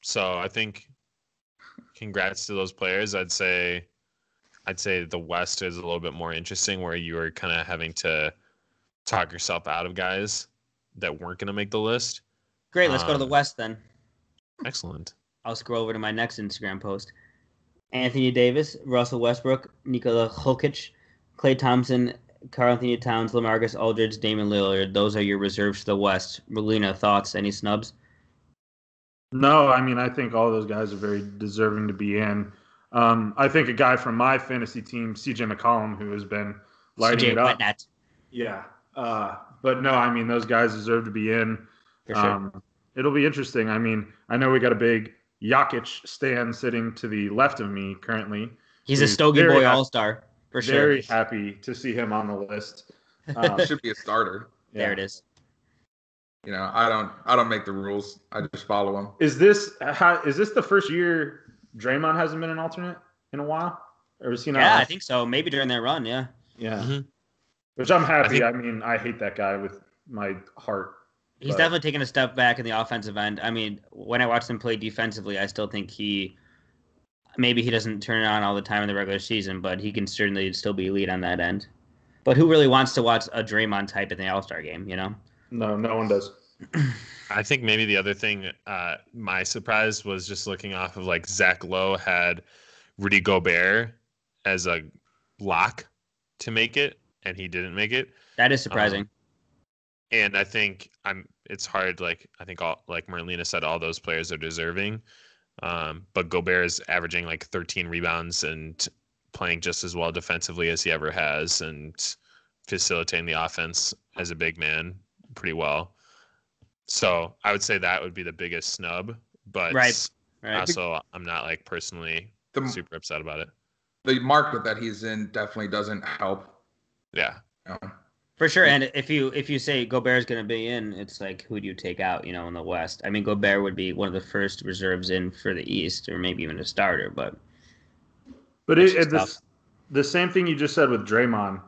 So I think congrats to those players. I'd say the West is a little bit more interesting where you are kind of having to talk yourself out of guys that weren't going to make the list. Great, let's go to the West then. Excellent. I'll scroll over to my next Instagram post. Anthony Davis, Russell Westbrook, Nikola Jokic, Klay Thompson, Karl-Anthony Towns, LaMarcus Aldridge, Damian Lillard. Those are your reserves for the West. Melina, thoughts? Any snubs? No, I mean, I think all those guys are very deserving to be in. I think a guy from my fantasy team, CJ McCollum, who has been lighting it up. Yeah. But no, I mean, those guys deserve to be in. For sure. It'll be interesting. I mean, I know we got a big Jokic stand sitting to the left of me currently. He's a Stogie Boy all-star, for sure. Very happy to see him on the list. Should be a starter. There it is. You know, I don't make the rules. I just follow them. Is this the first year Draymond hasn't been an alternate in a while? Or was he not? Yeah, I think so. Maybe during that run, yeah. Yeah. Mm-hmm. Which I'm happy. I mean, I hate that guy with my heart. He's definitely taken a step back in the offensive end. I mean, when I watched him play defensively, I still think maybe he doesn't turn it on all the time in the regular season, but he can certainly still be elite on that end. But who really wants to watch a Draymond type in the All-Star game, you know? No one does. I think maybe the other thing, my surprise was just looking off of like Zach Lowe had Rudy Gobert as a lock to make it, and he didn't make it. That is surprising. And I think it's hard. Like I think like Marlena said, all those players are deserving. But Gobert is averaging like 13 rebounds and playing just as well defensively as he ever has, and facilitating the offense as a big man pretty well. So I would say that would be the biggest snub. But right. Also, I'm not like personally super upset about it. The market that he's in definitely doesn't help. Yeah. For sure, and if you say Gobert's going to be in, it's like, who do you take out, you know, in the West? I mean, Gobert would be one of the first reserves in for the East, or maybe even a starter, but the same thing you just said with Draymond,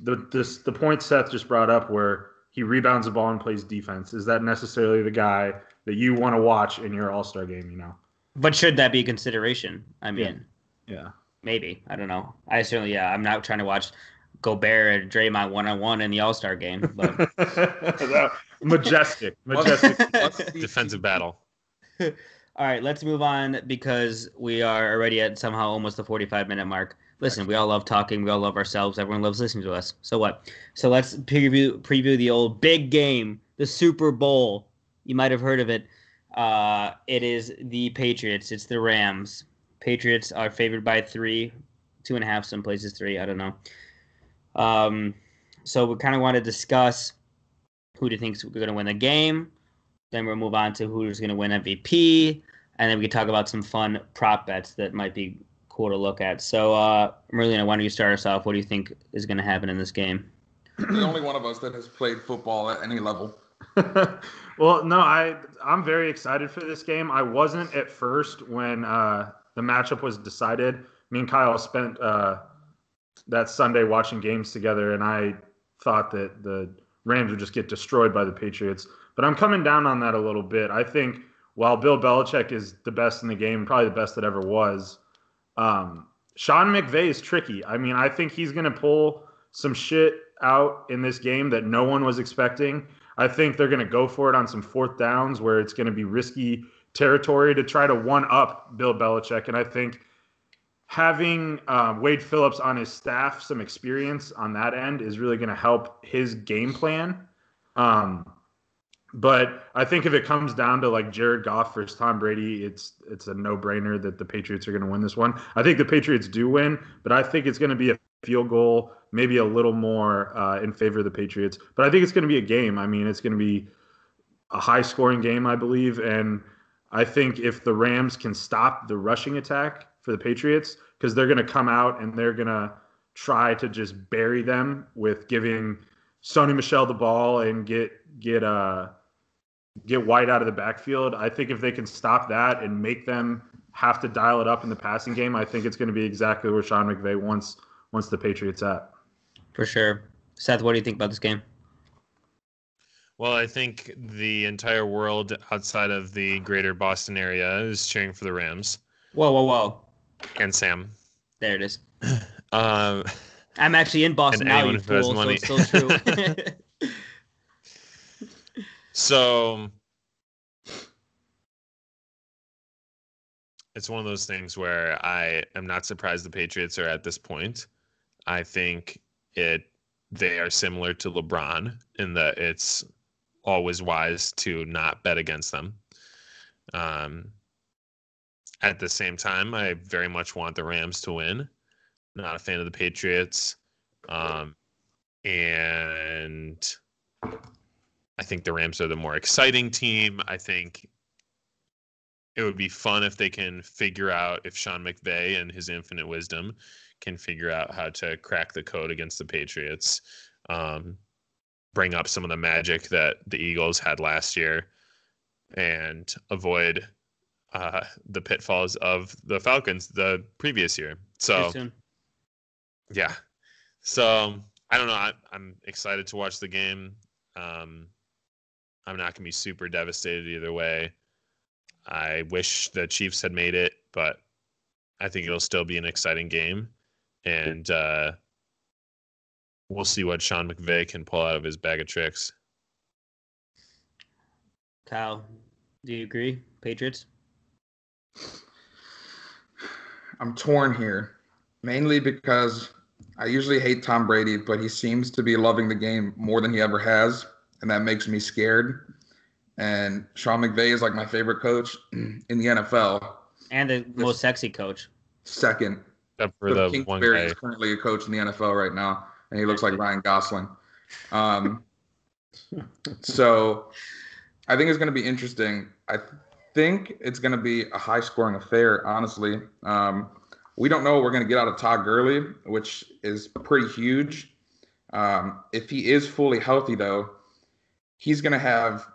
the point Seth just brought up where he rebounds the ball and plays defense, is that necessarily the guy that you want to watch in your All-Star game, you know? But should that be a consideration? I mean, yeah. Maybe. I don't know. I certainly, I'm not trying to watch Gobert and Draymond one-on-one in the All-Star game, but majestic defensive battle. All right, let's move on because we are already at somehow almost the 45-minute mark. Listen, we all love talking. We all love ourselves. Everyone loves listening to us. So what? So let's preview the old big game, the Super Bowl. You might have heard of it. It is the Patriots. It's the Rams. Patriots are favored by 3, 2.5, some places 3. I don't know. So we kind of want to discuss who do you think is going to win the game. Then we'll move on to who's going to win MVP. And then we can talk about some fun prop bets that might be cool to look at. So, Merlina, why don't you start us off? What do you think is going to happen in this game? The only one of us that has played football at any level. Well, no, I'm very excited for this game. I wasn't at first when the matchup was decided. Me and Kyle spent that Sunday watching games together, and I thought that the Rams would just get destroyed by the Patriots. But I'm coming down on that a little bit. I think while Bill Belichick is the best in the game, probably the best that ever was, Sean McVay is tricky. I mean, I think he's going to pull some shit out in this game that no one was expecting. I think they're going to go for it on some fourth downs where it's going to be risky territory to try to one-up Bill Belichick. And I think having Wade Phillips on his staff, some experience on that end, is really going to help his game plan. But I think if it comes down to like Jared Goff versus Tom Brady, it's a no-brainer that the Patriots are going to win this one. I think the Patriots do win, but I think it's going to be a field goal, maybe a little more in favor of the Patriots. But I think it's going to be a game. I mean, it's going to be a high-scoring game, I believe. And I think if the Rams can stop the rushing attack for the Patriots, because they're going to come out and they're going to try to just bury them with giving Sony Michel the ball and get White out of the backfield. I think if they can stop that and make them have to dial it up in the passing game, I think it's going to be exactly where Sean McVay wants the Patriots at. For sure. Seth, what do you think about this game? Well, I think the entire world outside of the greater Boston area is cheering for the Rams. Whoa. And Sam. There it is. I'm actually in Boston now, you fool, so it's still true. So it's one of those things where I am not surprised the Patriots are at this point. I think they are similar to LeBron in that it's always wise to not bet against them. At the same time, I very much want the Rams to win. Not a fan of the Patriots. And I think the Rams are the more exciting team. I think it would be fun if they can figure out, if Sean McVay and his infinite wisdom can figure out how to crack the code against the Patriots, bring up some of the magic that the Eagles had last year, and avoid the pitfalls of the Falcons the previous year. So, yeah. So, I don't know. I'm excited to watch the game. I'm not going to be super devastated either way. I wish the Chiefs had made it, but I think it'll still be an exciting game. And we'll see what Sean McVay can pull out of his bag of tricks. Kyle, do you agree? Patriots? I'm torn here, mainly because I usually hate Tom Brady, but he seems to be loving the game more than he ever has, and that makes me scared. And Sean McVay is like my favorite coach in the NFL. And the most sexy coach. Second. Except for the one guy. Is currently a coach in the NFL right now, and he looks like Ryan Gosling. So I think it's going to be interesting. I think it's going to be a high-scoring affair, honestly. We don't know what we're going to get out of Todd Gurley, which is pretty huge. If he is fully healthy, though, he's going to have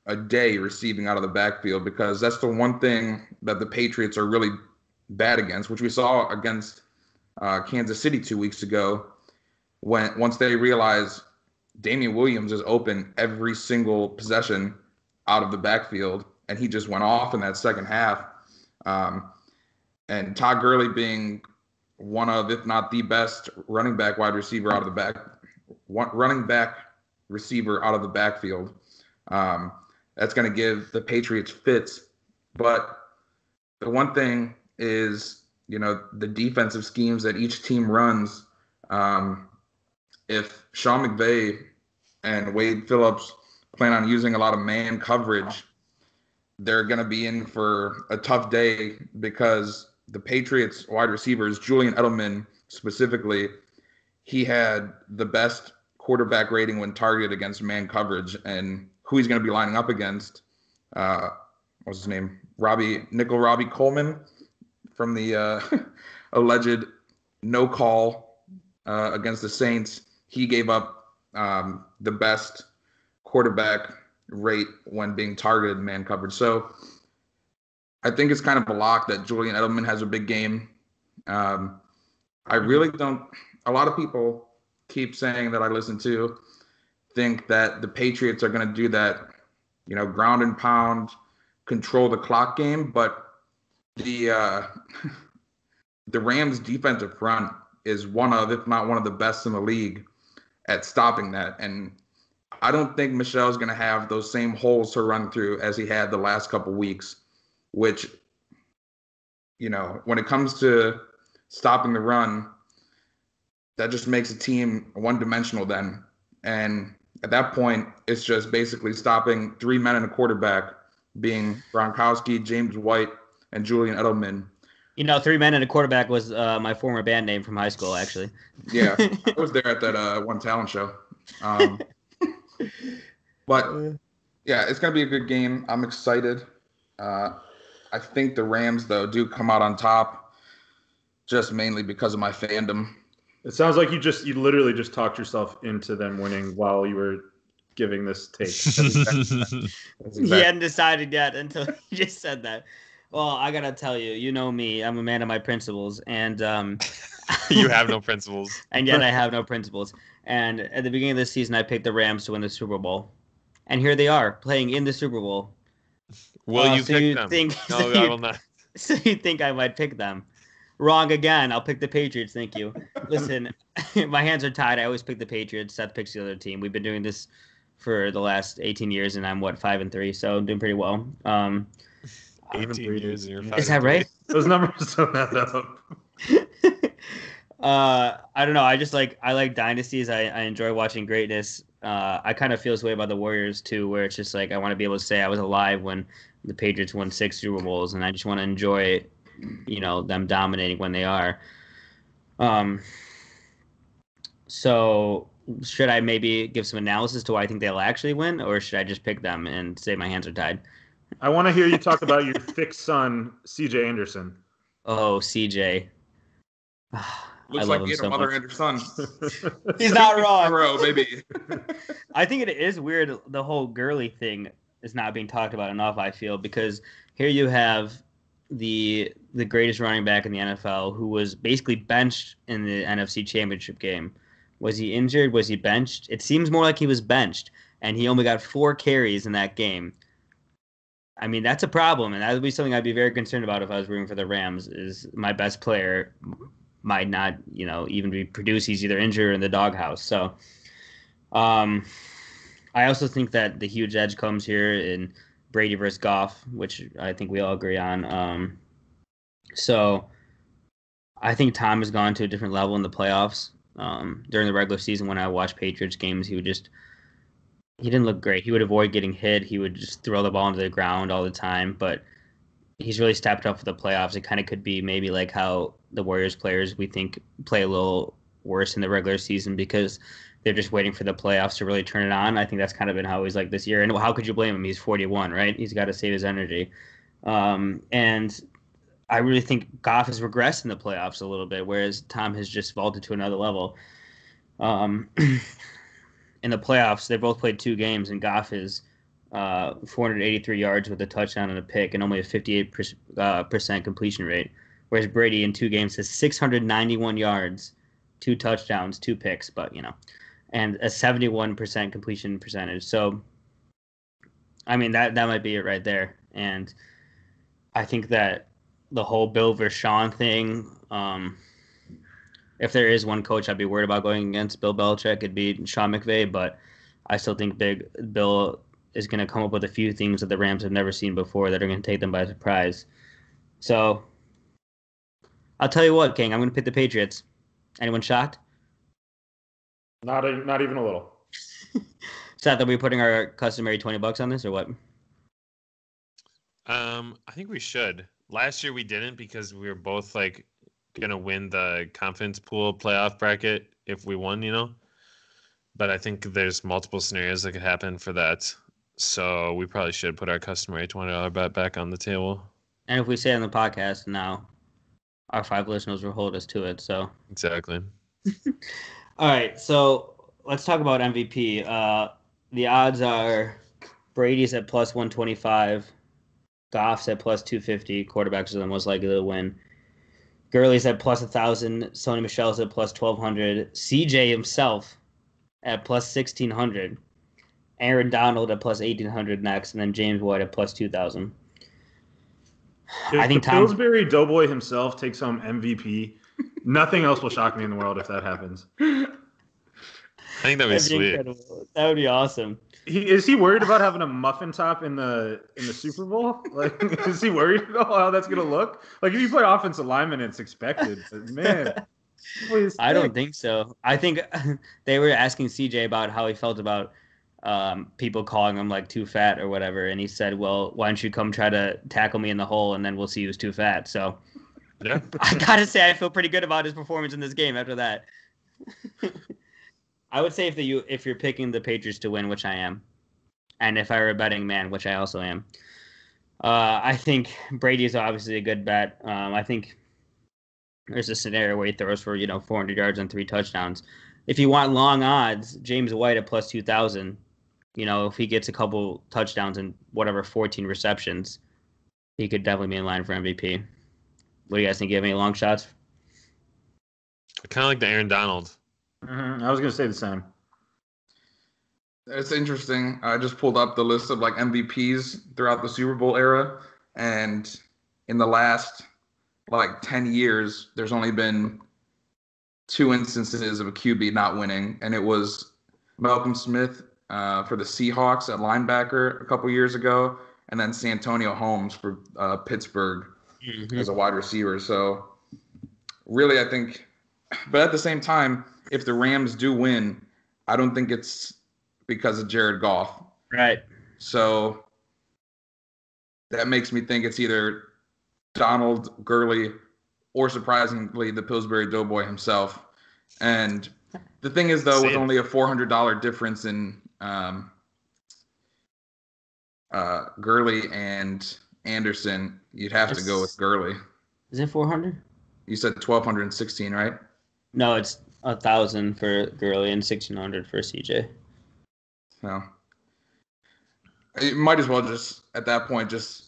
a day receiving out of the backfield, because that's the one thing that the Patriots are really bad against, which we saw against Kansas City 2 weeks ago, once they realized Damian Williams is open every single possession out of the backfield, and he just went off in that second half. And Todd Gurley being one of, if not the best running back receiver out of the backfield. That's going to give the Patriots fits. But the one thing is, the defensive schemes that each team runs. If Sean McVay and Wade Phillips plan on using a lot of man coverage, they're going to be in for a tough day, because the Patriots wide receivers, Julian Edelman specifically, he had the best quarterback rating when targeted against man coverage, and who he's going to be lining up against, what's his name? Robbie Coleman from the alleged no call against the Saints. He gave up the best quarterback rate when being targeted man coverage. So I think it's kind of a lock that Julian Edelman has a big game. I really don't. A lot of people keep saying that I listen to think that the Patriots are going to do that, ground and pound, control the clock game. But the Rams' defensive front is one of, if not one of the best in the league at stopping that. And I don't think Michel's going to have those same holes to run through as he had the last couple weeks, which, when it comes to stopping the run, that just makes a team one-dimensional then. And at that point, it's just basically stopping three men and a quarterback, being Gronkowski, James White, and Julian Edelman. Three men and a quarterback was my former band name from high school, actually. Yeah, I was there at that one talent show. But yeah, it's gonna be a good game. I'm excited. I think the Rams though do come out on top, just mainly because of my fandom. It sounds like you literally just talked yourself into them winning while you were giving this take. He hadn't decided yet until you just said that. Well, I gotta tell you, you know me. I'm a man of my principles, and You have no principles. And yet I have no principles. And at the beginning of this season, I picked the Rams to win the Super Bowl, and here they are playing in the Super Bowl. Will you pick them? No, I will not. So you think I might pick them? Wrong again. I'll pick the Patriots. Thank you. Listen, my hands are tied. I always pick the Patriots. Seth picks the other team. We've been doing this for the last 18 years, and I'm 5-3, so I'm doing pretty well. 18 years and you're 5-3. Is that right? Those numbers don't add up. I don't know. I like dynasties. I enjoy watching greatness. I kind of feel this way about the Warriors too, where it's just like I want to be able to say I was alive when the Patriots won 6 Super Bowls, and I just want to enjoy, them dominating when they are. So should I maybe give some analysis to why I think they'll actually win, or should I just pick them and say my hands are tied? I want to hear you talk about your thick son, CJ Anderson. Oh, CJ. Looks like he had a mother and her son. He's not wrong. Row, baby. I think it is weird. The whole Gurley thing is not being talked about enough, I feel, because here you have the greatest running back in the NFL who was basically benched in the NFC Championship game. Was he injured? Was he benched? It seems more like he was benched, and he only got 4 carries in that game. I mean, that's a problem, and that would be something I'd be very concerned about if I was rooting for the Rams, is my best player might not, even produce. He's either injured or in the doghouse. So I also think that the huge edge comes here in Brady versus Goff, which I think we all agree on. So I think Tom has gone to a different level in the playoffs. During the regular season, when I watched Patriots games, he didn't look great. He would avoid getting hit. He would just throw the ball into the ground all the time. But he's really stepped up for the playoffs. It kind of could be maybe like how the Warriors players, we think, play a little worse in the regular season because they're just waiting for the playoffs to really turn it on. I think that's kind of been how he's like this year. And how could you blame him? He's 41, right? He's got to save his energy. And I really think Goff has regressed in the playoffs a little bit, whereas Tom has just vaulted to another level. In the playoffs, they both played 2 games, and Goff is 483 yards with a touchdown and a pick and only a 58% completion rate, whereas Brady in 2 games has 691 yards, 2 touchdowns, 2 picks, and a 71% completion percentage. So, I mean, that might be it right there. And I think that the whole Bill versus Sean thing, if there is one coach I'd be worried about going against Bill Belichick, it'd be Sean McVay, but I still think Big Bill is going to come up with a few things that the Rams have never seen before that are going to take them by surprise. So, I'll tell you what, King, I'm going to pick the Patriots. Anyone shocked? Not even a little. Seth, are we putting our customary $20 on this or what? I think we should. Last year we didn't because we were both like going to win the confidence pool playoff bracket if we won, But I think there's multiple scenarios that could happen for that. So we probably should put our customary $20 bet back on the table. And if we say it on the podcast now, our 5 listeners will hold us to it. So exactly. All right, so let's talk about MVP. The odds are Brady's at plus 125, Goff's at plus 250. Quarterbacks are the most likely to win. Gurley's at plus 1,000. Sony Michel's at plus 1,200. CJ himself at plus 1,600. Aaron Donald at plus 1,800 next, and then James White at plus 2,000. I think Pillsbury Dough Boy himself takes home MVP. Nothing else will shock me in the world if that happens. I think that'd be sweet. Incredible. That would be awesome. Is he worried about having a muffin top in the Super Bowl? Like, is he worried about how that's gonna look? Like, if you play offensive lineman, it's expected. But man, I don't think so. I think they were asking CJ about how he felt about people calling him like too fat or whatever, and he said, "Well, why don't you come try to tackle me in the hole, and then we'll see who's too fat." So Yeah. I gotta say, I feel pretty good about his performance in this game after that. I would say if you're picking the Patriots to win, which I am, and if I were a betting man, which I also am, I think Brady is obviously a good bet. I think there's a scenario where he throws for 400 yards and 3 touchdowns. If you want long odds, James White at plus 2,000. If he gets a couple touchdowns and 14 receptions, he could definitely be in line for MVP. What do you guys think? You have any long shots? I kind of like the Aaron Donald. Mm-hmm. I was going to say the same. It's interesting. I just pulled up the list of MVPs throughout the Super Bowl era, and in the last 10 years, there's only been 2 instances of a QB not winning, and it was Malcolm Smith for the Seahawks at linebacker a couple years ago, and then Santonio Holmes for Pittsburgh as a wide receiver. So really, I think, but at the same time, if the Rams do win, I don't think it's because of Jared Goff. Right. So that makes me think it's either Donald, Gurley, or surprisingly, the Pillsbury Dough Boy himself. And the thing is, though, with only a $400 difference in Gurley and Anderson, you'd have to go with Gurley. Is it 400? You said 1,216, right? No, it's 1,000 for Gurley and 1,600 for CJ. No. You might as well just, at that point, just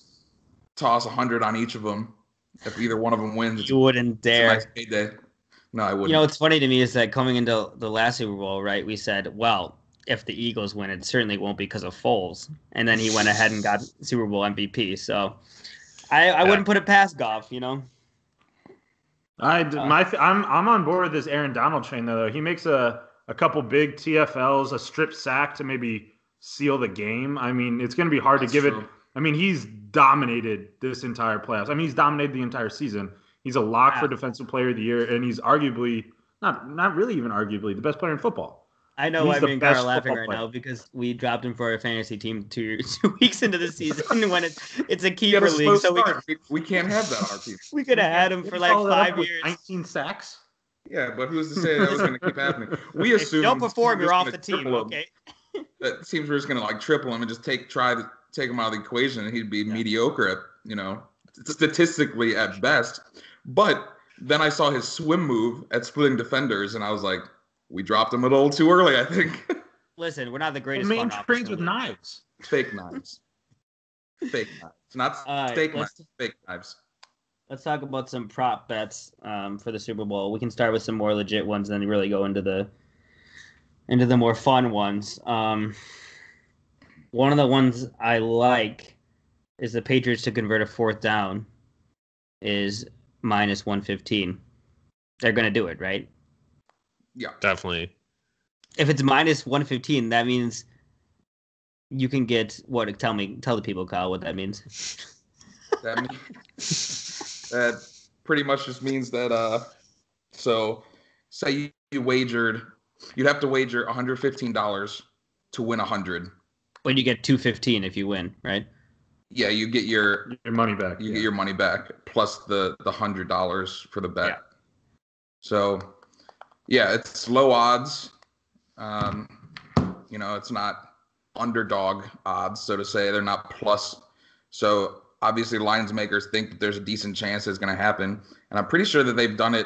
toss 100 on each of them. If either one of them wins, you wouldn't dare. It's a nice payday. No, I wouldn't. What's funny to me is that coming into the last Super Bowl, right, we said, well, if the Eagles win, it certainly won't be because of Foles. And then he went ahead and got Super Bowl MVP. So I wouldn't put it past Goff, I'm on board with this Aaron Donald train, though. He makes a couple big TFLs, a strip sack to maybe seal the game. I mean, it's going to be hard to give it. I mean, he's dominated this entire playoffs. I mean, he's dominated the entire season. He's a lock for Defensive Player of the Year, and he's arguably, not really even arguably, the best player in football. I know why me and Carl are laughing right now because we dropped him for our fantasy team 2 weeks into the season when it's a keeper league. So we can't have that on our team. We could have had him for 5 years. 19 sacks? Yeah, but who's to say that was going to keep happening? We assume if you don't perform, you're off the team, okay? That teams were just going to triple him and just try to take him out of the equation, and he'd be mediocre at, statistically at best. But then I saw his swim move at splitting defenders, and I was like, we dropped him a little too early, I think. Listen, we're not the greatest. Main trains with knives. Fake knives. Fake knives. Not fake knives. Fake knives. Let's talk about some prop bets for the Super Bowl. We can start with some more legit ones, and then really go into the more fun ones. One of the ones I like is the Patriots to convert a 4th down is minus 115. They're going to do it, right? Yeah, definitely. If it's minus 115, that means you can get what? Tell the people, Kyle, what that means. That pretty much just means that. So, say you wagered, you'd have to wager $115 to win 100. But you get $215 if you win, right? Yeah, you get your money back. You get your money back plus the $100 for the bet. Yeah. So. Yeah, it's low odds. It's not underdog odds, so to say. They're not plus. So obviously, lines makers think that there's a decent chance it's going to happen, and I'm pretty sure that they've done it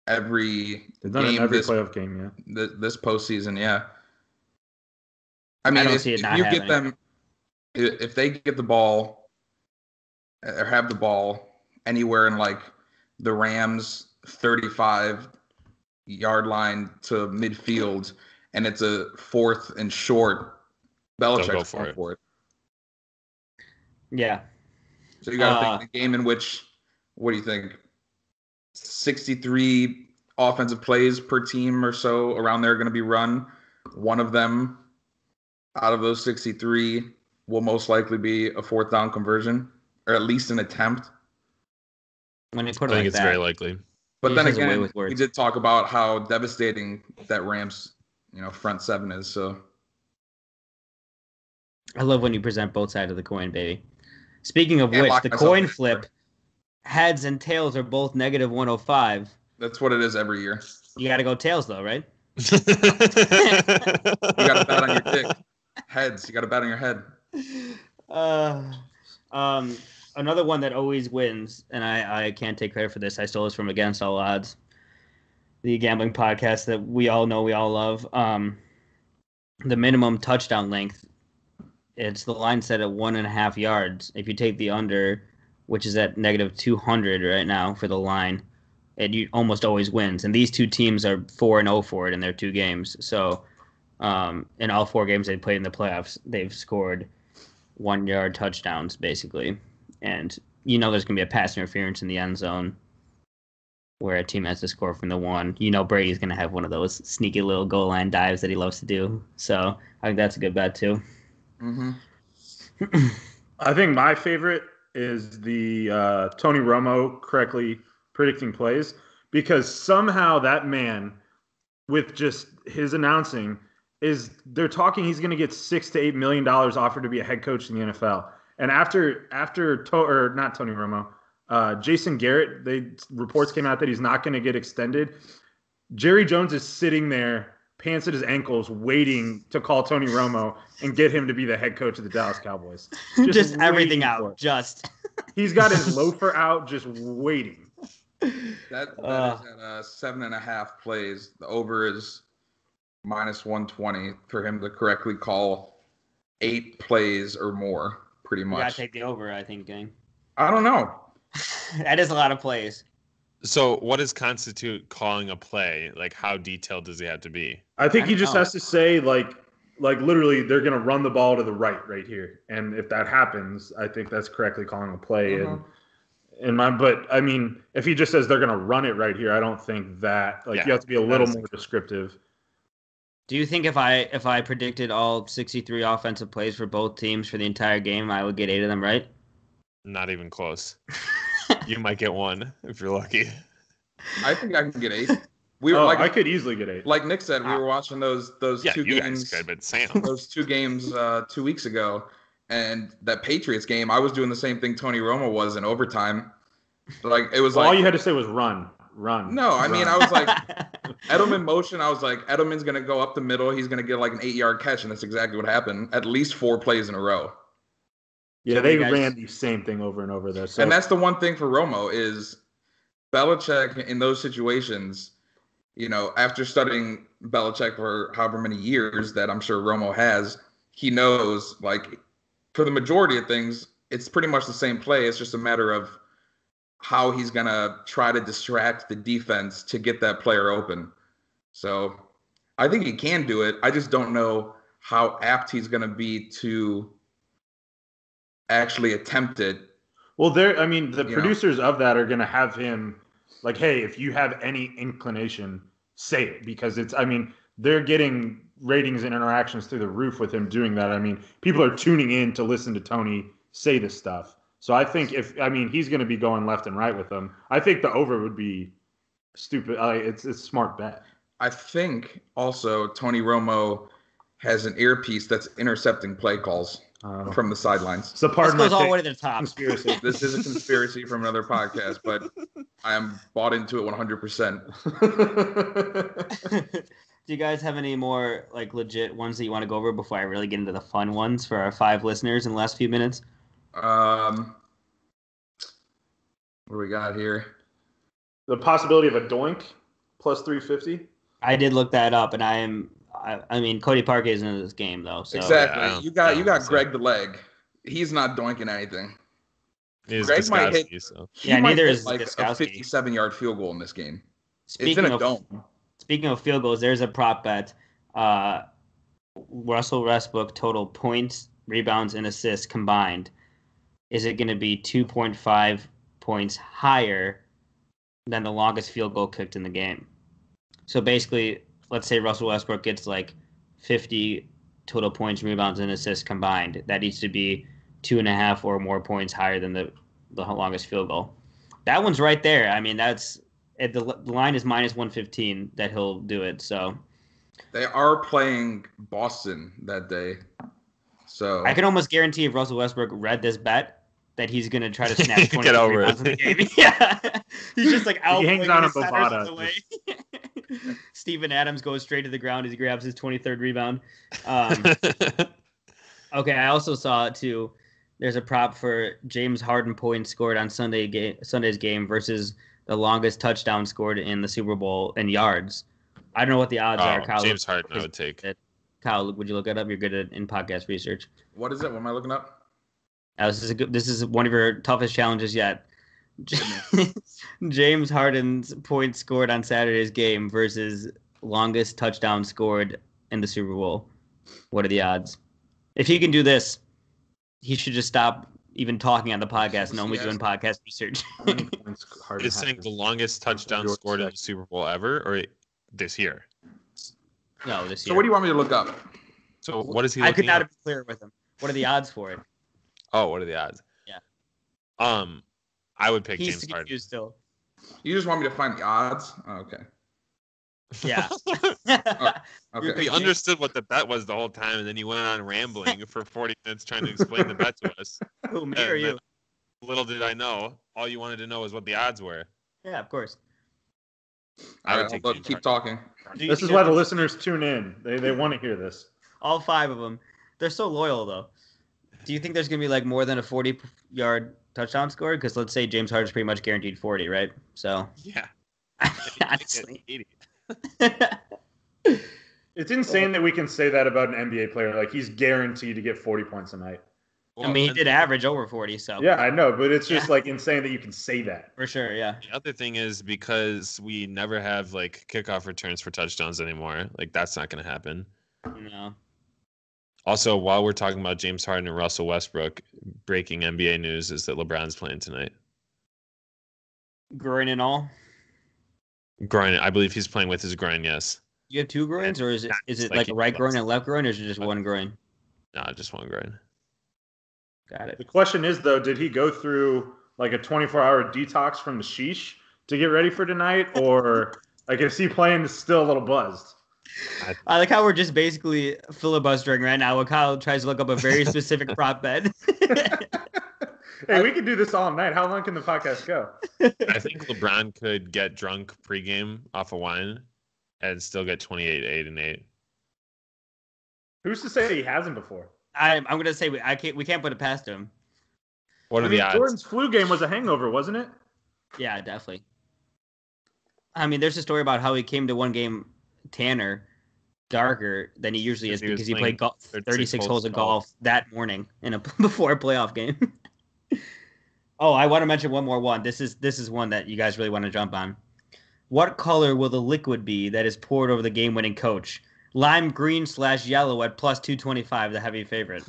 every playoff game. Yeah, this postseason. Yeah. I mean, if they get the ball or have the ball anywhere in the Rams 35-yard line to midfield, and it's a 4th and short, Belichick's going for it. Yeah. So you got to think the game in which, what do you think, 63 offensive plays per team or so around there are going to be run. One of them out of those 63 will most likely be a 4th down conversion, or at least an attempt. When they put it I think it's very likely. But then again, we did talk about how devastating that Rams, front 7 is. So I love when you present both sides of the coin, baby. Speaking of which, the coin flip heads and tails are both negative 105. That's what it is every year. You got to go tails, though, right? You got to bet on your dick. Heads, you got to bet on your head. Another one that always wins, and I can't take credit for this. I stole this from Against All Odds, the gambling podcast that we all know, we all love. The minimum touchdown length, it's the line set at 1.5 yards. If you take the under, which is at negative 200 right now for the line, it almost always wins. And these two teams are 4-0 for it in their 2 games. So in all 4 games they played in the playoffs, they've scored 1-yard touchdowns, basically. And there's going to be a pass interference in the end zone where a team has to score from the 1. Brady's going to have one of those sneaky little goal line dives that he loves to do. So I think that's a good bet, too. Mm-hmm. I think my favorite is the Tony Romo correctly predicting plays, because somehow that man, with just his announcing, they're talking he's going to get $6 to $8 million offered to be a head coach in the NFL. And after not Tony Romo, Jason Garrett, reports came out that he's not going to get extended. Jerry Jones is sitting there, pants at his ankles, waiting to call Tony Romo and get him to be the head coach of the Dallas Cowboys. Just everything out. He's got his loafer out, just waiting. That is at 7.5 plays. The over is minus 120 for him to correctly call 8 plays or more, pretty much. You gotta take the over, I think, gang. I don't know. That is a lot of plays. So what does constitute calling a play? Like, how detailed does he have to be? I think he just has to say, like literally, they're going to run the ball to the right here. And if that happens, I think that's correctly calling a play. Mm-hmm. But I mean, if he just says they're going to run it right here, I don't think that, you have to be a little more descriptive. Do you think if I predicted all 63 offensive plays for both teams for the entire game, I would get 8 of them right? Not even close. You might get 1 if you're lucky. I think I can get 8. I could easily get 8. Like Nick said, we were watching those 2 games. Guys could, but Sam. Those 2 games 2 weeks ago, and that Patriots game, I was doing the same thing Tony Romo was in overtime. Like it was all you had to say was run. No, I mean I was like Edelman motion. I was like Edelman's gonna go up the middle. He's gonna get like an 8-yard catch, and that's exactly what happened. At least 4 plays in a row. Yeah, they ran the same thing over and over there. So. And that's the one thing for Romo is Belichick in those situations. After studying Belichick for however many years that I'm sure Romo has, he knows, like, for the majority of things, it's pretty much the same play. It's just a matter of how he's going to try to distract the defense to get that player open. So I think he can do it. I just don't know how apt he's going to be to actually attempt it. Well, the producers of that are going to have him like, hey, if you have any inclination, say it, because they're getting ratings and interactions through the roof with him doing that. People are tuning in to listen to Tony say this stuff. So I think he's going to be going left and right with them. I think the over would be stupid. It's a smart bet. I think also Tony Romo has an earpiece that's intercepting play calls from the sidelines. So this goes all the way to the top. Conspiracy. This is a conspiracy from another podcast, but I am bought into it 100%. Do you guys have any more legit ones that you want to go over before I really get into the fun ones for our 5 listeners in the last few minutes? What do we got here? The possibility of a doink plus 350. I did look that up, and Cody Parkey isn't in this game though. So. Exactly. You got Greg the leg. He's not doinking anything. Greg might hit. Neither is a Gostkowski. 57-yard field goal in this game. Speaking it's in a dome. Speaking of field goals, there's a prop bet. Russell Westbrook total points, rebounds, and assists combined. Is it going to be 2.5 points higher than the longest field goal kicked in the game? So basically, let's say Russell Westbrook gets 50 total points, rebounds, and assists combined. That needs to be 2.5 or more points higher than the longest field goal. That one's right there. The line is minus 115 that he'll do it. So they are playing Boston that day. So I can almost guarantee if Russell Westbrook read this bet, that he's gonna try to snatch 20 Get over rebounds in the it. game. Yeah, he's just like out. He hangs on a Bovada. Way. Steven Adams goes straight to the ground as he grabs his 23rd rebound. Okay, I also saw too. There's a prop for James Harden points scored on Sunday's game versus the longest touchdown scored in the Super Bowl in yards. I don't know what the odds are. Kyle, James Harden, I would take. Kyle, would you look it up? You're good in podcast research. What is it? What am I looking up? This is one of your toughest challenges yet. James Harden's points scored on Saturday's game versus longest touchdown scored in the Super Bowl. What are the odds? If he can do this, he should just stop even talking on the podcast and only doing podcast research. Is saying the longest touchdown scored in the Super Bowl ever, or this year? No, this year. So what do you want me to look up? So what is he? I could not up? have been clear with him. What are the odds for it? Oh, what are the odds? Yeah. I would pick He's James Harden. confused still. You just want me to find the odds? Oh, okay. Yeah. Okay. We understood what the bet was the whole time, and then you went on rambling for 40 minutes trying to explain the bet to us. Who, me or you? Little did I know, all you wanted to know was what the odds were. Yeah, of course. I would All take right, James keep Harden. talking. This is why the listeners tune in. They want to hear this. All 5 of them. They're so loyal, though. Do you think there's going to be like more than a 40-yard touchdown score? Because let's say James Harden's pretty much guaranteed 40, right? So, Yeah. honestly. It's insane that we can say that about an NBA player. Like, he's guaranteed to get 40 points a night. I mean, he did average over 40, so. Yeah, I know, but it's just like insane that you can say that. For sure, yeah. The other thing is because we never have like kickoff returns for touchdowns anymore. Like that's not going to happen. No. Also, while we're talking about James Harden and Russell Westbrook, breaking NBA news is that LeBron's playing tonight. Groin and all? Groin, I believe he's playing with his groin, yes. You have 2 groins, or is it like a right groin and left groin, or is it just one groin? No, just one groin. Got it. The question is, though, did he go through like a 24-hour detox from the sheesh to get ready for tonight? Or like is he playing still a little buzzed? I like how we're just basically filibustering right now while Kyle tries to look up a very specific prop bet. Hey, we can do this all night. How long can the podcast go? I think LeBron could get drunk pregame off of wine and still get 28, 8, and 8. Who's to say he hasn't before? I'm gonna say we can't put it past him. What are the odds? Jordan's flu game was a hangover, wasn't it? Yeah, definitely. I mean, there's a story about how he came to one game tanner, darker than he usually is because he played 36 holes of golf that morning before a playoff game. Oh, I want to mention one more one. This is one that you guys really want to jump on. What color will the liquid be that is poured over the game-winning coach? Lime green / yellow at plus 225, the heavy favorite.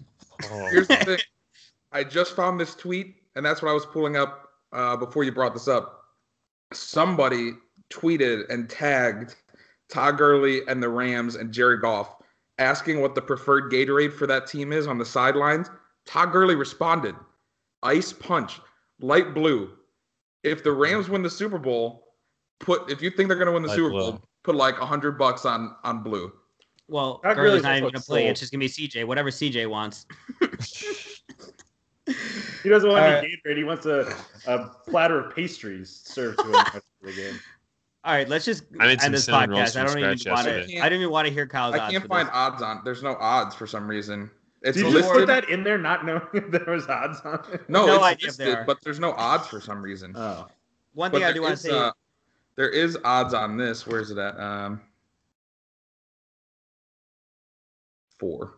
Oh. Here's the thing. I just found this tweet, and that's what I was pulling up before you brought this up. Somebody tweeted and tagged Todd Gurley and the Rams and Jared Goff, asking what the preferred Gatorade for that team is on the sidelines. Todd Gurley responded, ice punch, light blue. If the Rams win the Super Bowl, if you think they're going to win the Super Bowl, put like $100 on blue. Well, Gurley's not even going to play. It's just going to be CJ, whatever CJ wants. He doesn't want any Gatorade. He wants a platter of pastries served to him after the game. All right, let's just end this podcast. I don't even want to hear Kyle's odds. I can't find odds on. There's no odds for some reason. Did you just put that in there not knowing if there was odds on it? No, it's listed, but there's no odds for some reason. Oh. One thing I do want to say. There is odds on this. Where is it at? 4.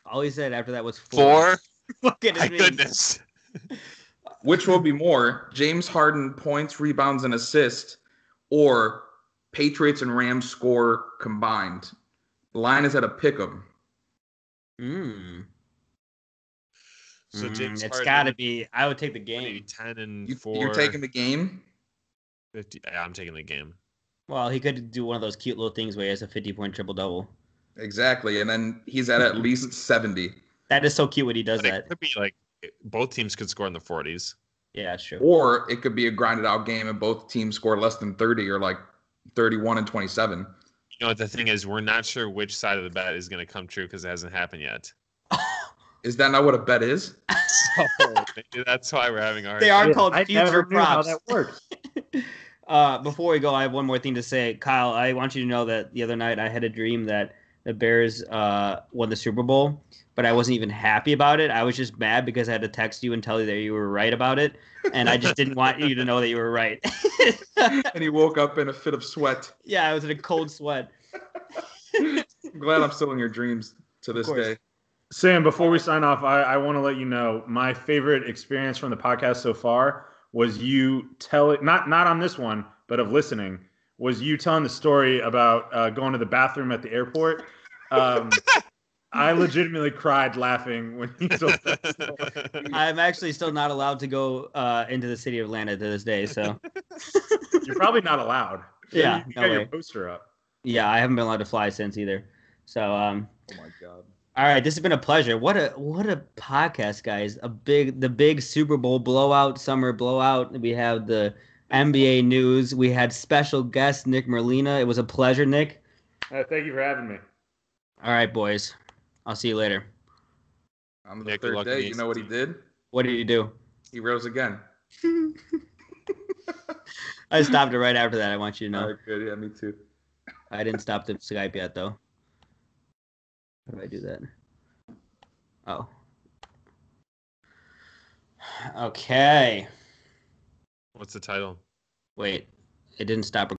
All he said after that was 4. Look at his goodness. Which will be more? James Harden points, rebounds, and assists, or Patriots and Rams score combined? The line is at a pick'em. So James it's got to be. I would take the game. 10 and 4. You're taking the game? 50. Yeah, I'm taking the game. Well, he could do one of those cute little things where he has a 50-point triple-double. Exactly, and then he's at least 70. That is so cute when he does that. It could be like both teams could score in the 40s. Yeah, that's true. Or it could be a grinded-out game and both teams score less than 30 or like 31 and 27. You know what the thing is? We're not sure which side of the bet is going to come true because it hasn't happened yet. Is that not what a bet is? So maybe that's why we're having a hard They time. are called I future never knew how props. that works. Before we go, I have one more thing to say. Kyle, I want you to know that the other night I had a dream that the Bears won the Super Bowl, but I wasn't even happy about it. I was just mad because I had to text you and tell you that you were right about it, and I just didn't want you to know that you were right. And he woke up in a fit of sweat. Yeah, I was in a cold sweat. I'm glad I'm still in your dreams to this course. day. Sam, before we sign off, I want to let you know my favorite experience from the podcast so far was you telling, not on this one, but of listening, was you telling the story about going to the bathroom at the airport. I legitimately cried laughing when you told that story. I'm actually still not allowed to go into the city of Atlanta to this day, so. You're probably not allowed. Yeah, you no got your way. poster up. Yeah, I haven't been allowed to fly since either. So, Oh my god. all right, this has been a pleasure. What a podcast, guys! The big Super Bowl blowout, summer blowout. We have the NBA news. We had special guest Nick Merlina. It was a pleasure, Nick. Thank you for having me. All right, boys. I'll see you later. On the Nick, third lucky day, me. you know what he did? What did you do? He rose again. I stopped it right after that. I want you to know. All right, good. Yeah, me too. I didn't stop the Skype yet, though. How do I do that? Oh. Okay. What's the title? Wait. It didn't stop